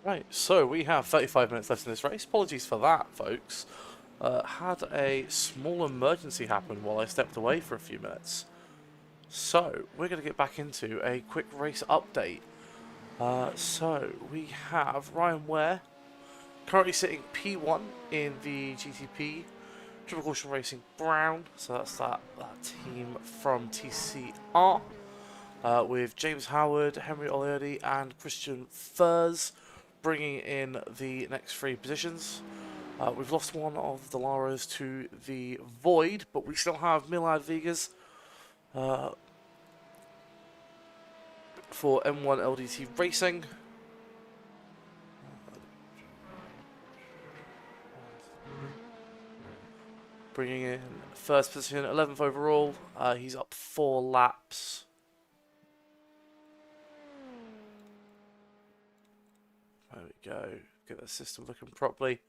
Right, so we have 35 minutes left in this race. Apologies for that, folks. Had a small emergency happen while I stepped away for a few minutes. So, we're going to get back into a quick race update. So, we have Ryan Ware currently sitting P1 in the GTP Triple Caution Racing Brown. So that's that team from TCR. With James Howard, Henry Oliardi and Christian Furs bringing in the next 3 positions. We've lost one of the Laras to the Void, but we still have Milad Vegas for M1 LDT Racing. Bringing in first position, 11th overall. He's up 4 laps. There we go. Get the system looking properly.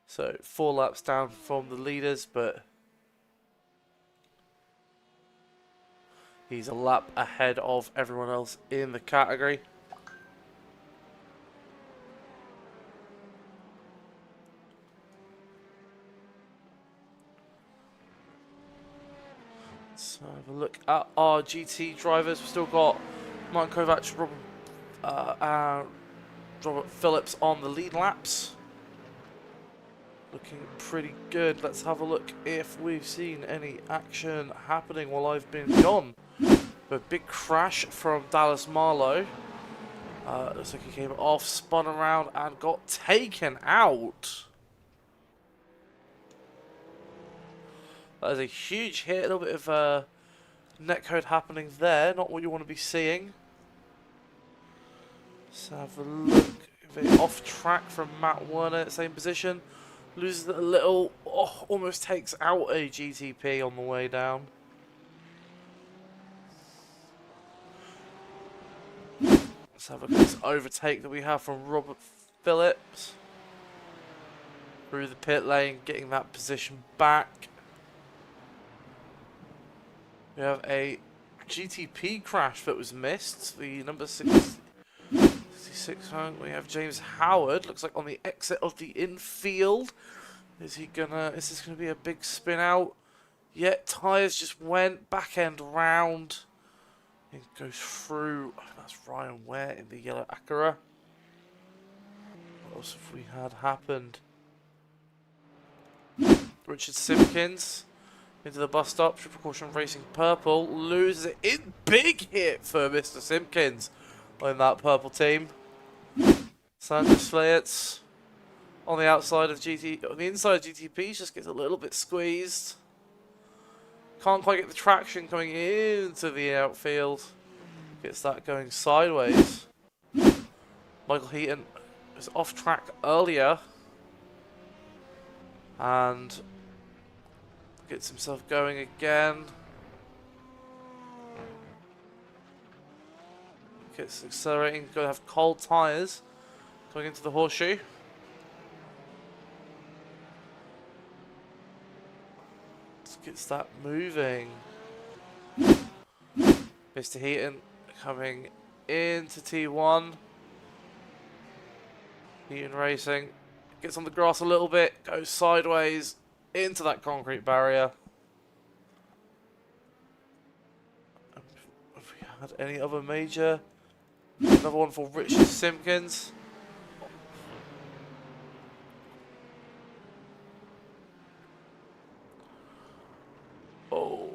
So 4 laps down from the leaders, but he's a lap ahead of everyone else in the category. Let's have a look at our GT drivers. We've still got Martin Kovac, Robert Phillips on the lead laps. Looking pretty good. Let's have a look if we've seen any action happening while I've been gone. A big crash from Dallas Marlowe. Looks like he came off, spun around and got taken out. That is a huge hit. A little bit of netcode happening there. Not what you want to be seeing. Let's have a look. Off track from Matt Werner, same position. Loses it a little. Oh, almost takes out a GTP on the way down. Let's have a look at this overtake that we have from Robert Phillips. Through the pit lane, getting that position back. We have a GTP crash that was missed. The number 66 home. We have James Howard. Looks like on the exit of the infield. Is this gonna be a big spin out? Yet tyres just went back end round. It goes through. Oh, that's Ryan Ware in the yellow Acura. What else have we had happened? Richard Simpkins into the bus stop. Triple Caution Racing Purple loses it. In big hit for Mr. Simpkins in that purple team. Sanders Flayets on the outside of on the inside of GTP just gets a little bit squeezed. Can't quite get the traction coming into the outfield. Gets that going sideways. Michael Heaton was off track earlier and gets himself going again. Gets accelerating. Going to have cold tyres going into the horseshoe. Let's get that moving. Mr. Heaton coming into T1. Heaton Racing gets on the grass a little bit, goes sideways into that concrete barrier. Have we had any other major? Another one for Richard Simpkins. Oh.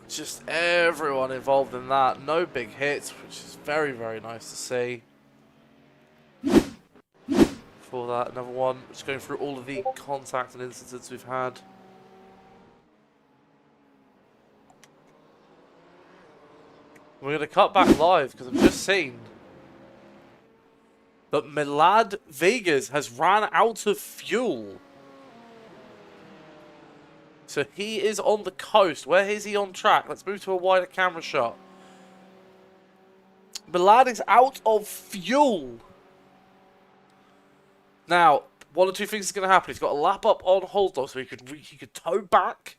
Just everyone involved in that. No big hits, which is very, very nice to see. For that, another one. Just going through all of the contact and incidents we've had. We're going to cut back live because I've just seen that Milad Vegas has ran out of fuel. So he is on the coast. Where is he on track? Let's move to a wider camera shot. Milad is out of fuel. Now, one or two things is going to happen. He's got a lap up on Holzdorf, so he could tow back,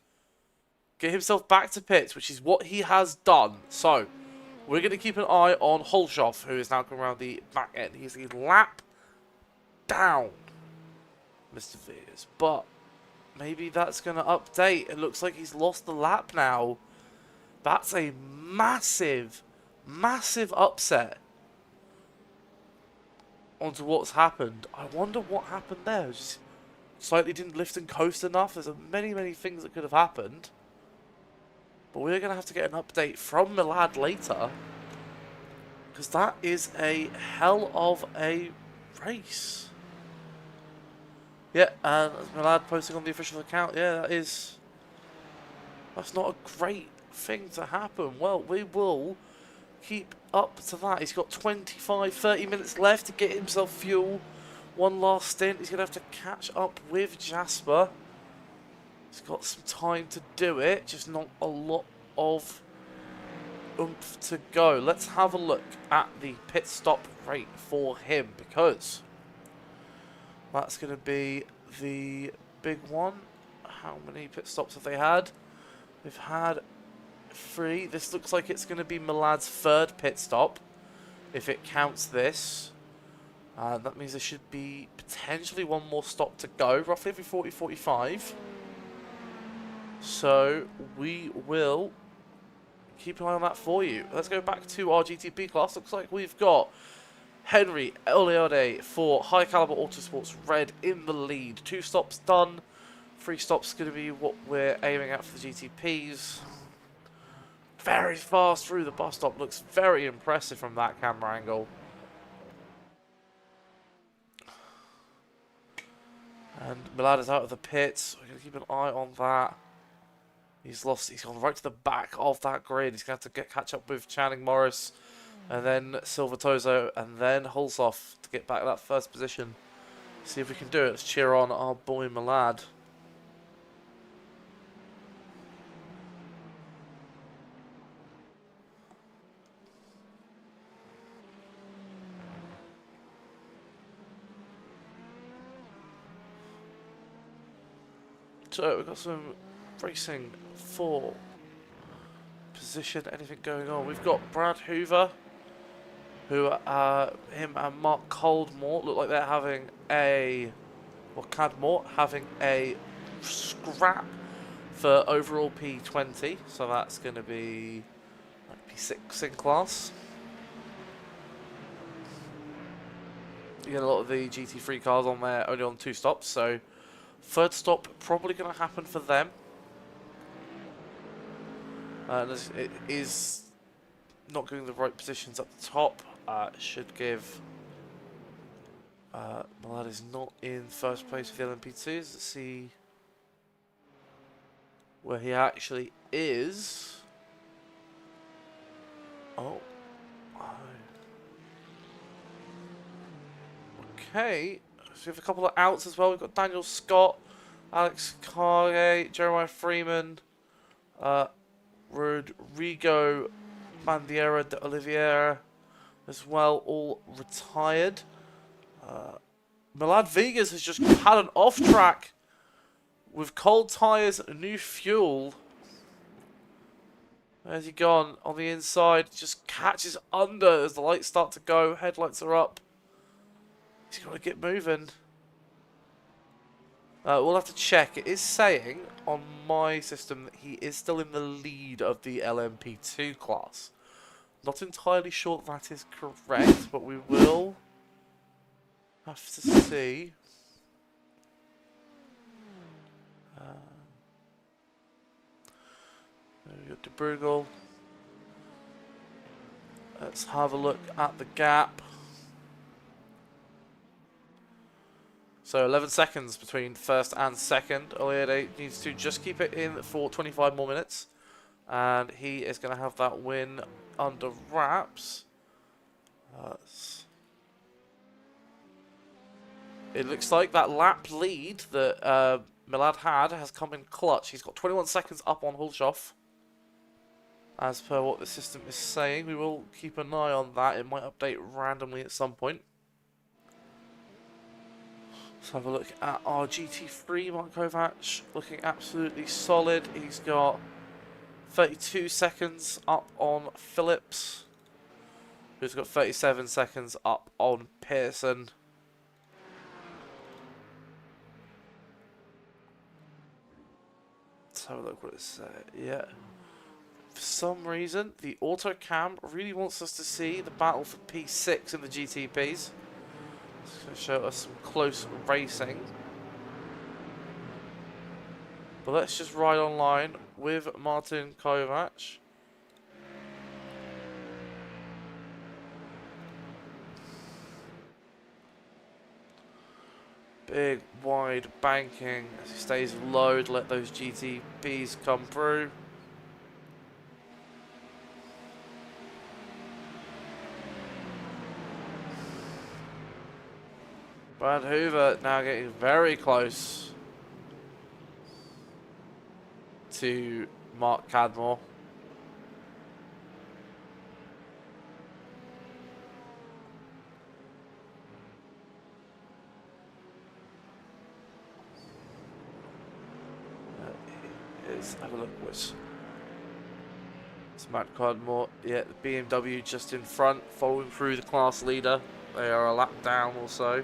get himself back to pits, which is what he has done. So, We're going to keep an eye on Holshoff, who is now going around the back end. He's a lap down Mr. Veers, but maybe that's going to update. It looks like he's lost the lap now. That's a massive, massive upset onto what's happened. I wonder what happened there. Just slightly didn't lift and coast enough. There's many, many things that could have happened. But we're going to have to get an update from Milad later, because that is a hell of a race. Yeah, and Milad posting on the official account. Yeah, that's not a great thing to happen. Well, we will keep up to that. He's got 25-30 minutes left to get himself fuel. One last stint. He's going to have to catch up with Jasper. He's got some time to do it, just not a lot of oomph to go. Let's have a look at the pit stop rate for him, because that's going to be the big one. How many pit stops have they had? They've had 3. This looks like it's going to be Milad's 3rd pit stop, if it counts this. That means there should be potentially one more stop to go, roughly every 40-45. So we will keep an eye on that for you. Let's go back to our GTP class. Looks like we've got Henry Oleode for High Caliber Autosports Red in the lead. 2 stops done. 3 stops going to be what we're aiming at for the GTPs. Very fast through the bus stop. Looks very impressive from that camera angle. And Milad is out of the pits. We're going to keep an eye on that. He's gone right to the back of that grid. He's going to have to catch up with Channing Morris, and then Silvertozo, and then Hulsoff to get back that 1st position. See if we can do it. Let's cheer on our boy Milad. So we've got some racing for position. Anything going on? We've got Brad Hoover, who him and Mark Coldmore look like they're having a, or Cadmore having a scrap for overall P20. So that's going to be like P6 in class. You get a lot of the GT3 cars on there only on 2 stops, so 3rd stop probably going to happen for them. And it is not getting the right positions up the top. Should give Milad is not in 1st place for the LMP2s. Let's see where he actually is. Oh. Okay. So we have a couple of outs as well. We've got Daniel Scott, Alex Carge, Jeremiah Freeman, Rodrigo Bandeira de Oliveira as well, all retired. Milad Vegas has just had an off track with cold tyres and new fuel. Where's he gone? On the inside, just catches under as the lights start to go. Headlights are up. He's got to get moving. We'll have to check. It is saying on my system that he is still in the lead of the LMP2 class. Not entirely sure that is correct, but we will have to see. There we go, De Brugel. Let's have a look at the gap. So 11 seconds between 1st and 2nd. Oliade needs to just keep it in for 25 more minutes. And he is going to have that win under wraps. It looks like that lap lead that Milad had has come in clutch. He's got 21 seconds up on Hulshoff. As per what the system is saying. We will keep an eye on that. It might update randomly at some point. Let's have a look at our GT3. Mark Kovac looking absolutely solid. He's got 32 seconds up on Phillips. who's got 37 seconds up on Pearson. Let's have a look what it said. Yeah. For some reason, the autocam really wants us to see the battle for P6 in the GTPs. It's going to show us some close racing. But let's just ride online with Martin Kovac. Big, wide banking as he stays low to let those GTPs come through. Brad Hoover now getting very close to Mark Cadmore. Have a look what's it's Matt Cadmore. Yeah, the BMW just in front, following through the class leader. They are a lap down or so.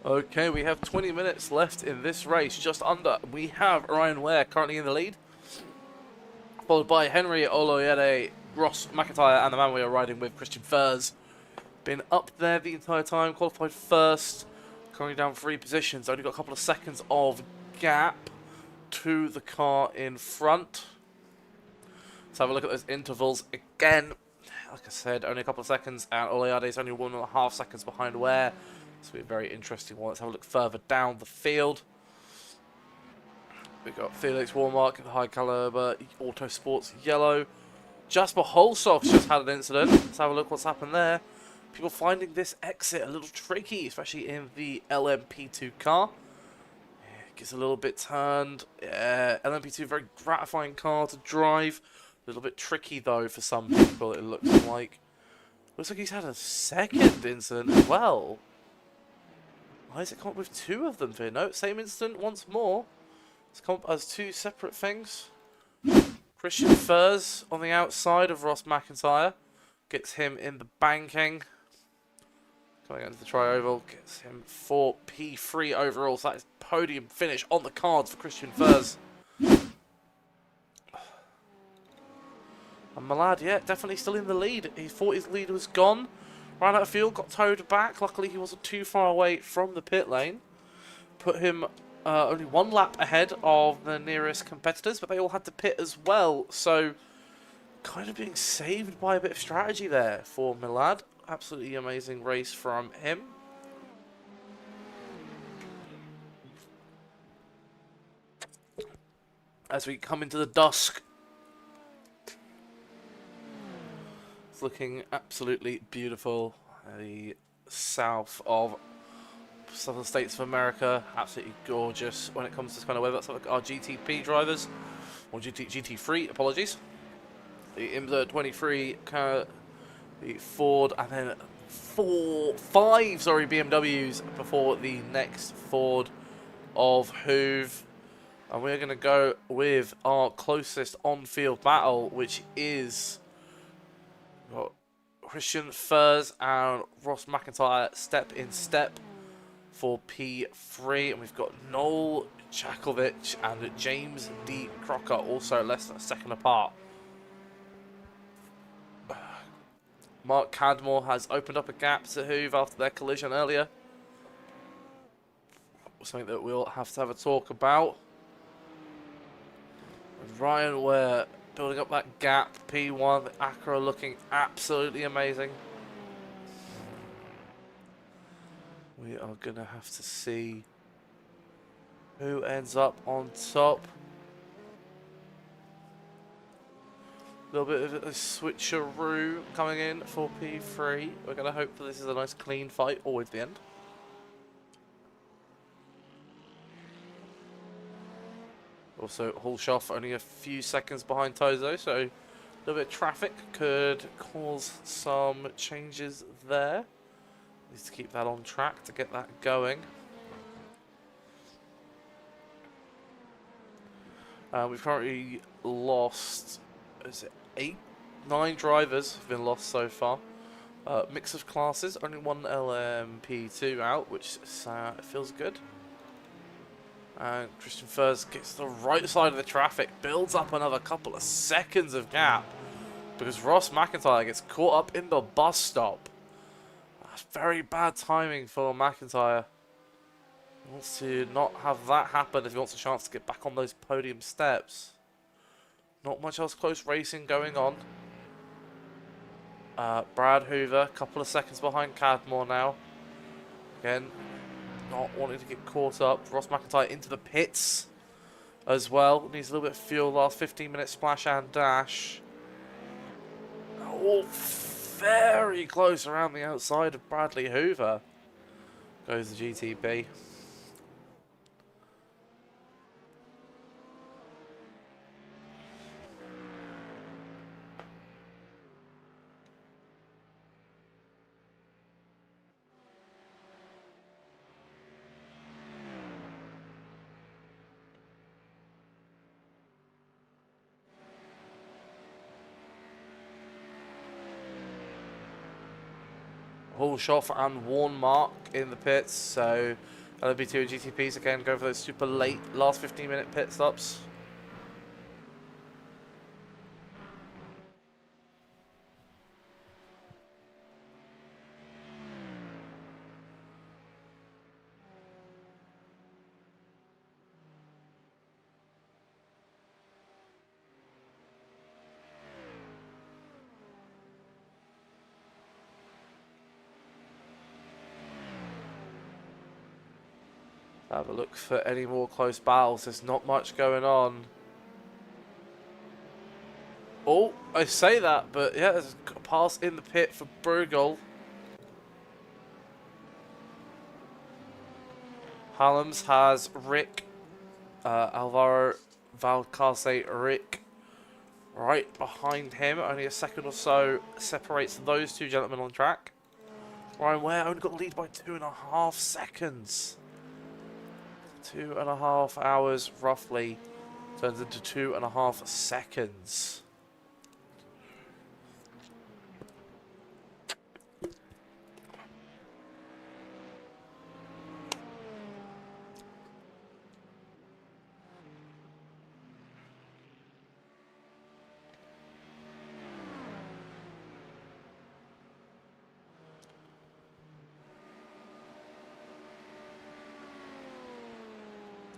Okay, we have 20 minutes left in this race, just under. We have Ryan Ware currently in the lead, followed by Henry Oloyede, Ross McIntyre, and the man we are riding with, Christian Furs. Been up there the entire time, qualified first, currently down 3 positions. Only got a couple of seconds of gap to the car in front. Let's have a look at those intervals again. Like I said, only a couple of seconds, and Oloyede is only 1.5 seconds behind Ware. This will be a very interesting one. Let's have a look further down the field. We've got Felix Warmark, the high caliber Autosports yellow. Jasper Holsoff's just had an incident. Let's have a look what's happened there. People finding this exit a little tricky, especially in the LMP2 car. It gets a little bit turned. Yeah, LMP2, very gratifying car to drive. A little bit tricky though for some people, it looks like. Looks like he's had a second incident as well. Why has it come up with 2 of them here? No, same incident once more. It's come up as 2 separate things. Christian Furs on the outside of Ross McIntyre. Gets him in the banking. Coming into the tri-oval. Gets him for P3 overall. So that is podium finish on the cards for Christian Furs. And Malad, yeah, definitely still in the lead. He thought his lead was gone. Ran out of fuel, got towed back. Luckily, he wasn't too far away from the pit lane. Put him only 1 lap ahead of the nearest competitors, but they all had to pit as well. So, kind of being saved by a bit of strategy there for Milad. Absolutely amazing race from him. As we come into the dusk, it's looking absolutely beautiful. The south of southern states of America, absolutely gorgeous when it comes to this kind of weather. That's like our GTP drivers, or GT3, apologies. The IMSA 23, the Ford, and then 5 BMWs before the next Ford of Hoover. And we're going to go with our closest on-field battle, which is Christian Furs and Ross McIntyre step in step for P3. And we've got Noel Jakovic and James D. Crocker also less than a second apart. Mark Cadmore has opened up a gap to Hoover after their collision earlier. Something that we'll have to have a talk about. Ryan Ware building up that gap. P1, the Acura looking absolutely amazing. We are going to have to see who ends up on top. A little bit of a switcheroo coming in for P3. We're going to hope that this is a nice clean fight all at the end. Also, Hulshoff only a few seconds behind Tozo, so a little bit of traffic could cause some changes there. Needs to keep that on track to get that going. We've currently lost, is it 9 drivers have been lost so far. Mix of classes, only 1 LMP2 out, which feels good. And Christian Furs gets the right side of the traffic, builds up another couple of seconds of gap because Ross McIntyre gets caught up in the bus stop. That's very bad timing for McIntyre. He wants to not have that happen if he wants a chance to get back on those podium steps. Not much else close racing going on. Brad Hoover, a couple of seconds behind Cadmore now. Again, not wanting to get caught up. Ross McIntyre into the pits as well. Needs a little bit of fuel. Last 15-minute splash and dash. Oh, very close around the outside of Bradley Hoover. Goes the GTP. Hulshoff and Warnmark in the pits, so LB2 and GTPs again go for those super late last 15-minute pit stops. Have a look for any more close battles. There's not much going on. Oh, I say that, but yeah, there's a pass in the pit for Bruegel. Hallams has Rick, Alvaro Valcarce Rick right behind him. Only a second or so separates those two gentlemen on track. Ryan Ware only got the lead by 2.5 seconds. 2.5 hours roughly turns into 2.5 seconds.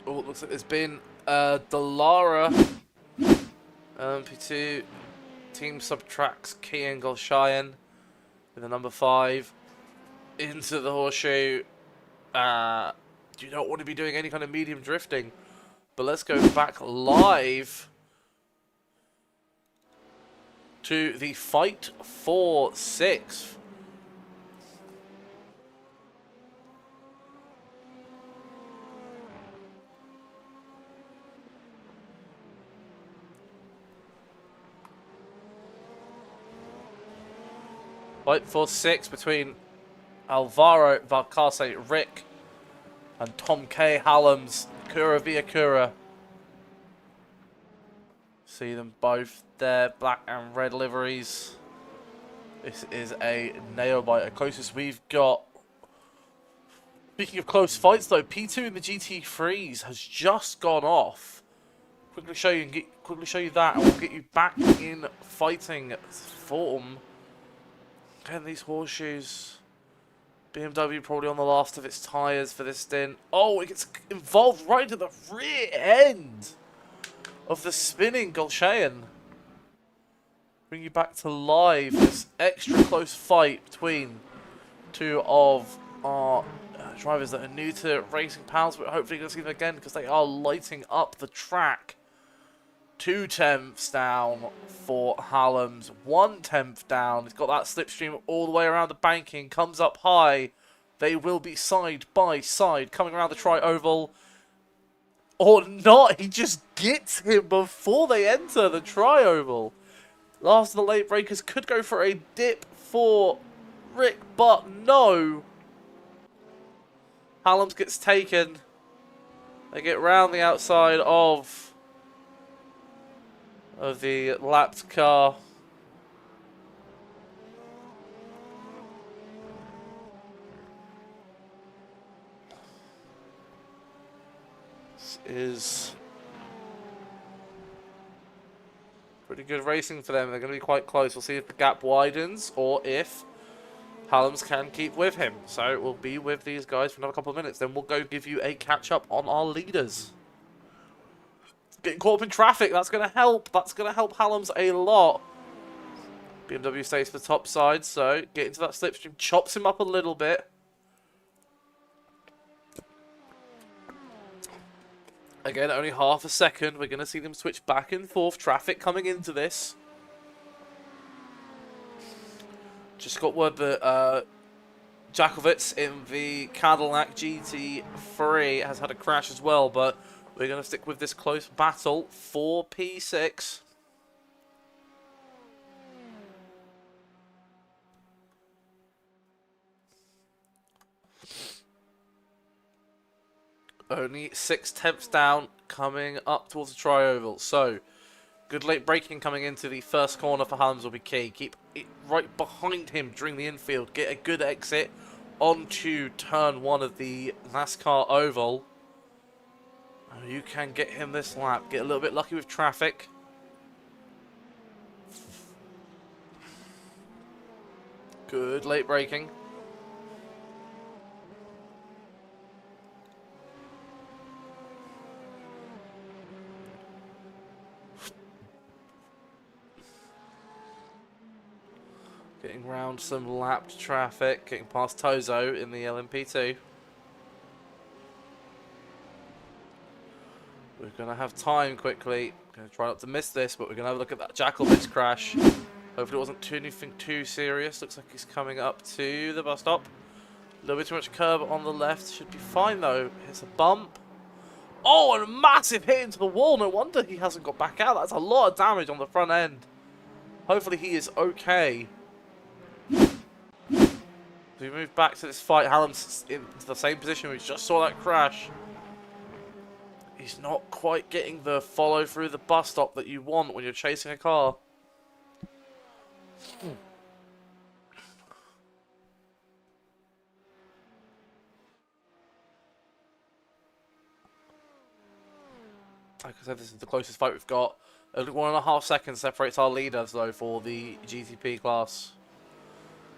Oh, it looks like there's been Dallara. P2 team subtracts Kian Golshayan with the number 5 into the horseshoe. Do not want to be doing any kind of medium drifting. But let's go back live to the fight for 6th. Fight for 6 between Alvaro Valcarce Rick and Tom K. Hallams, Kura via Kura. See them both there, black and red liveries. This is a nail biter. Closest we've got. Speaking of close fights though, P2 in the GT3s has just gone off. Quickly show you that, and we'll get you back in fighting form. Again, these horseshoes. BMW probably on the last of its tyres for this stint. Oh, it gets involved right at the rear end of the spinning Golshayan. Bring you back to live this extra close fight between two of our drivers that are new to Racing Pals, but hopefully going to see them again because they are lighting up the track. 2/10 down for Hallams, 1/10 down. He's got that slipstream all the way around the banking, comes up high. They will be side by side coming around the tri-oval. Or not, he just gets him before they enter the tri-oval. Last of the late breakers could go for a dip for Rick, but no. Hallams gets taken. They get round the outside of the lapped car. This is pretty good racing for them. They're going to be quite close. We'll see if the gap widens or if Hallams can keep with him. So we'll be with these guys for another couple of minutes. Then we'll go give you a catch-up on our leaders. Getting caught up in traffic, that's going to help. That's going to help Hallams a lot. BMW stays for the top side, so get into that slipstream. Chops him up a little bit. Again, only half a second. We're going to see them switch back and forth. Traffic coming into this. Just got word that Jakovitz in the Cadillac GT3 has had a crash as well, but we're going to stick with this close battle for P6. Only 6/10 down, coming up towards the tri-oval. So, Good late braking coming into the first corner for Hallams will be key. Keep it right behind him during the infield. Get a good exit onto turn 1 of the NASCAR Oval. You can get him this lap. Get a little bit lucky with traffic. Good late braking. Getting round some lapped traffic, getting past Tozo in the LMP2. We're going to have time quickly. Going to try not to miss this, but we're going to have a look at that Jackalbits crash. Hopefully it wasn't anything too serious. Looks like he's coming up to the bus stop. A little bit too much curb on the left. Should be fine though. It's a bump. Oh, and a massive hit into the wall. No wonder he hasn't got back out. That's a lot of damage on the front end. Hopefully he is okay. We move back to this fight. Hallam's into the same position. We just saw that crash. He's not quite getting the follow through the bus stop that you want when you're chasing a car. Like I said, this is the closest fight we've got. 1.5 seconds separates our leaders though for the GTP class.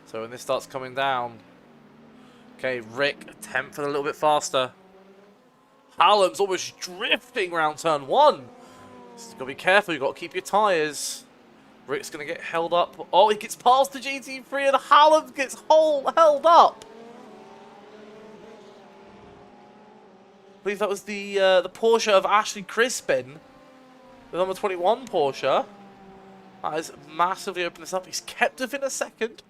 So when this starts coming down, okay, Rick 10th and a little bit faster. Hallam's almost drifting around turn 1. So you've got to be careful, you've got to keep your tyres. Rick's going to get held up. Oh, he gets past the GT3 and Hallam gets held up. I believe that was the Porsche of Ashley Crispin. The number 21 Porsche. That has massively opened this up. He's kept within a second.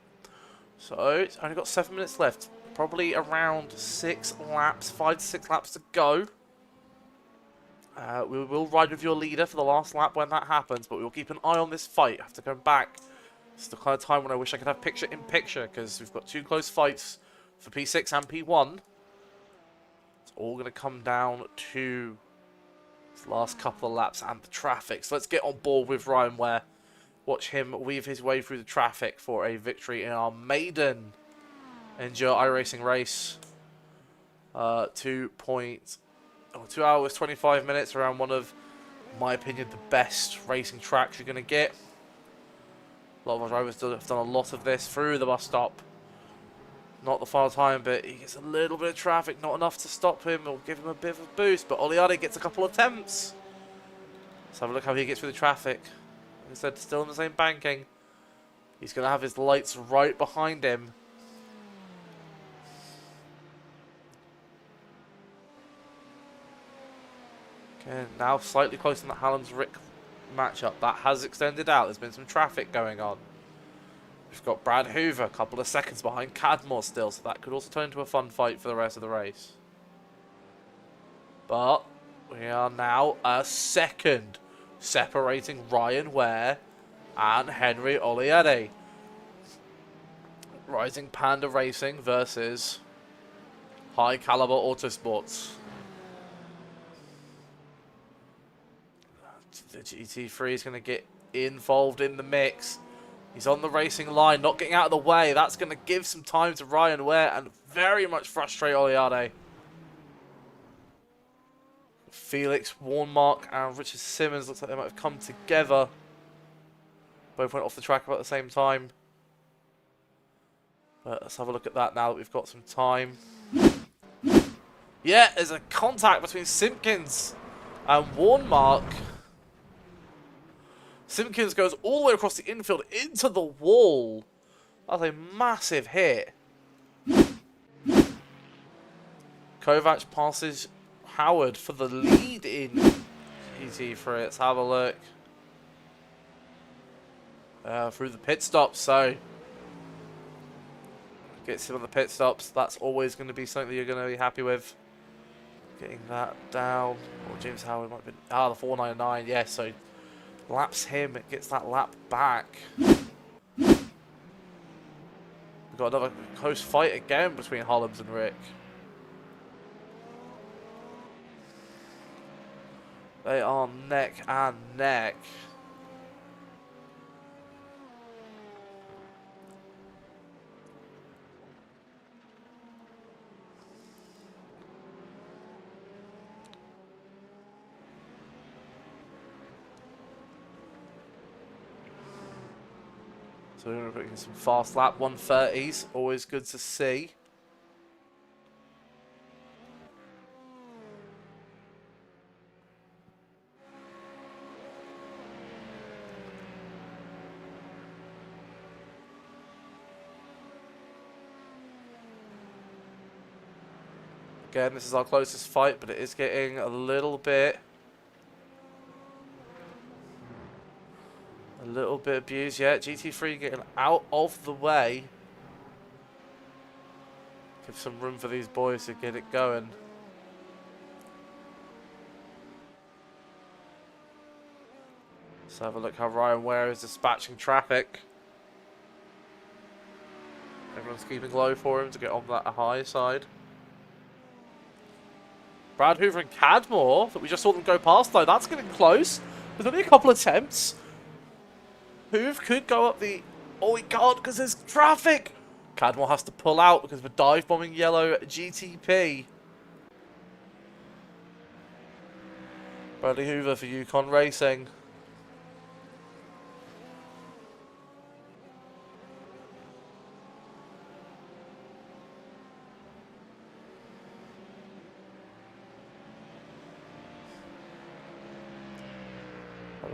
So, it's only got 7 minutes left. Probably around 6 laps, 5 to 6 laps to go. We will ride with your leader for the last lap when that happens, but we'll keep an eye on this fight. I have to go back. It's the kind of time when I wish I could have picture-in-picture, because we've got 2 close fights for P6 and P1. It's all going to come down to the last couple of laps and the traffic. So let's get on board with Ryan Ware. Watch him weave his way through the traffic for a victory in our maiden Endure iRacing race. 2 hours, 25 minutes around one of, in my opinion, the best racing tracks you're going to get. A lot of our drivers have done a lot of this through the bus stop. Not the final time, but he gets a little bit of traffic, not enough to stop him or give him a bit of a boost. But Oliade gets a couple of attempts. Let's have a look how he gets through the traffic. Like I said, still in the same banking. He's going to have his lights right behind him. Okay, now slightly closer than the Hallam's-Rick matchup. That has extended out. There's been some traffic going on. We've got Brad Hoover a couple of seconds behind Cadmore still, so that could also turn into a fun fight for the rest of the race. But we are now a second separating Ryan Ware and Henry Oliade. Rising Panda Racing versus High Caliber Autosports. The GT3 is going to get involved in the mix. He's on the racing line, not getting out of the way. That's going to give some time to Ryan Ware and very much frustrate Oliade. Felix Warnmark and Richard Simmons looks like they might have come together. Both went off the track about the same time. But let's have a look at that now that we've got some time. Yeah, there's a contact between Simpkins and Warnmark. Simpkins goes all the way across the infield into the wall. That's a massive hit. Kovac passes Howard for the lead in GT3. Let's have a look. Through the pit stops, so gets him on the pit stops. That's always going to be something that you're going to be happy with. Getting that down. Or James Howard might have been. Ah, the 499. Yeah, so laps him. It gets that lap back. We've got another close fight again between Hollins and Rick. They are neck and neck. So we're going to put some fast lap 130s. Always good to see. Again, this is our closest fight, but it is getting a little bit abused. Yeah, GT3 getting out of the way. Give some room for these boys to get it going. Let's have a look how Ryan Ware is dispatching traffic. Everyone's keeping low for him to get on that high side. Brad Hoover and Cadmore, that we just saw them go past though, that's getting close. There's only a couple attempts. Hoove could go up the... Oh, he can't because there's traffic. Cadmore has to pull out because of a dive-bombing yellow GTP. Bradley Hoover for Yukon Racing.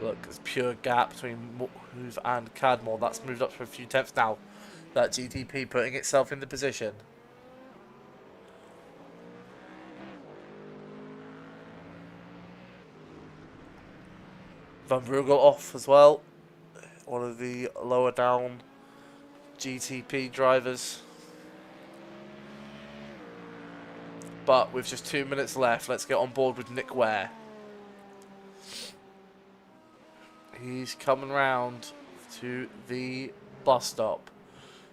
Look, there's pure gap between Hoove and Cadmore. That's moved up for a few tenths now. That GTP putting itself in the position. Van Brugel off as well. One of the lower down GTP drivers. But with just 2 minutes left, let's get on board with Nick Ware. He's coming round to the bus stop.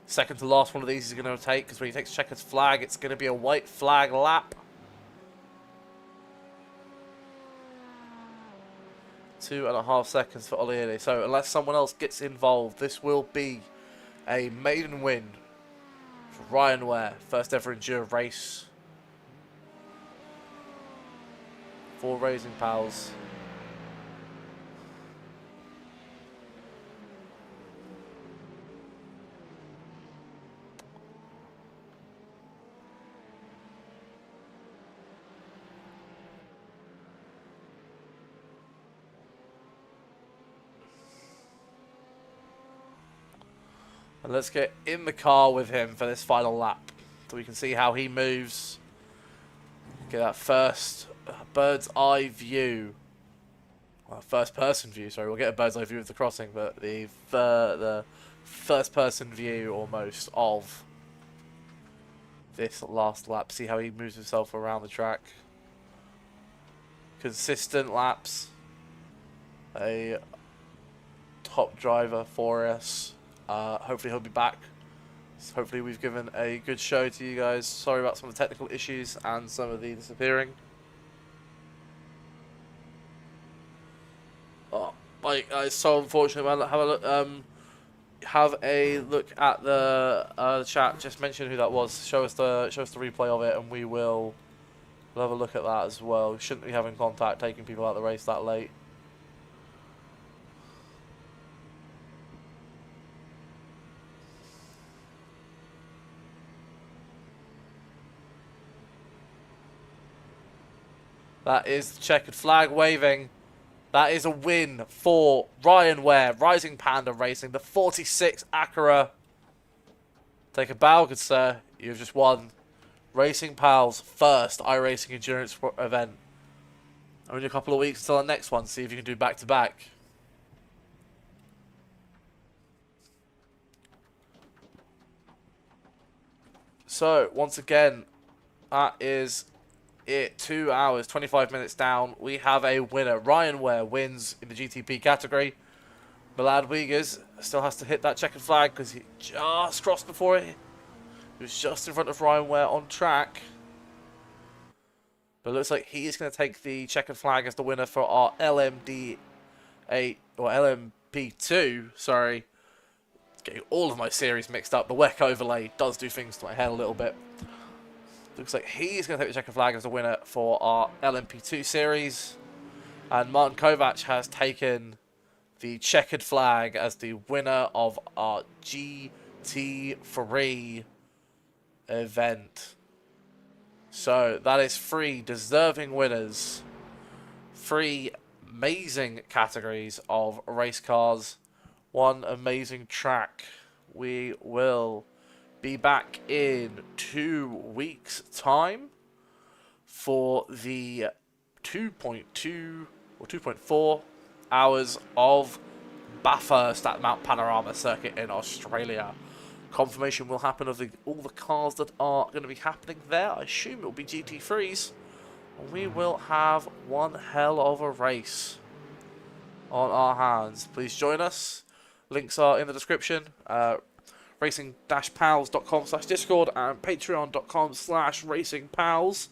Second to last one of these he's going to take, because when he takes checkered flag, it's going to be a white flag lap. 2.5 seconds for Oliere. So unless someone else gets involved, this will be a maiden win for Ryan Ware. First ever Enduro race for Racing Pals. And let's get in the car with him for this final lap, so we can see how he moves. Get that first bird's eye view. Well, first person view, sorry. We'll get a bird's eye view of the crossing, but the first person view almost of this last lap. See how he moves himself around the track. Consistent laps. A top driver for us. Hopefully he'll be back. Hopefully we've given a good show to you guys. Sorry about some of the technical issues and some of the disappearing. Oh, like it's so unfortunate, man. Have a look at the chat. Just mention who that was. Show us the replay of it, and we'll have a look at that as well. We shouldn't be having contact, taking people out of the race that late. That is the checkered flag waving. That is a win for Ryan Ware, Rising Panda Racing, the 46 Acura. Take a bow, good sir. You've just won Racing Pals' first iRacing endurance event. Only a couple of weeks until the next one. See if you can do back-to-back. So, once again, that is it. 2 hours, 25 minutes down. We have a winner. Ryan Ware wins in the GTP category. Milad Wiegers still has to hit that checkered flag because he just crossed before it. He was just in front of Ryan Ware on track. But it looks like he is going to take the checkered flag as the winner for our LMD8 or LMP2. Sorry, getting all of my series mixed up. The WEC overlay does do things to my head a little bit. Looks like he's going to take the checkered flag as the winner for our LMP2 series. And Martin Kovac has taken the checkered flag as the winner of our GT3 event. So that is 3 deserving winners. 3 amazing categories of race cars. 1 amazing track. We will be back in 2 weeks' time for the 2.2 or 2.4 Hours of Bathurst at Mount Panorama Circuit in Australia. Confirmation will happen of all the cars that are going to be happening there. I assume it will be GT3s. And we will have one hell of a race on our hands. Please join us. Links are in the description. Racing-pals.com/Discord and patreon.com/racingpals.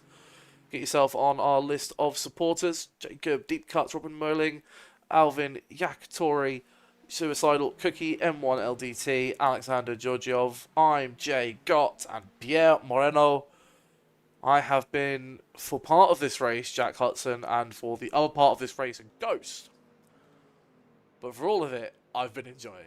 Get yourself on our list of supporters. Jacob, Deep Cuts, Robin Merling, Alvin, Yakitori, Suicidal, Cookie, M1LDT, Alexander Georgiov, I'm Jay Gott, and Pierre Moreno. I have been, for part of this race, Jack Hutson, and for the other part of this race, Ghost. But for all of it, I've been enjoying.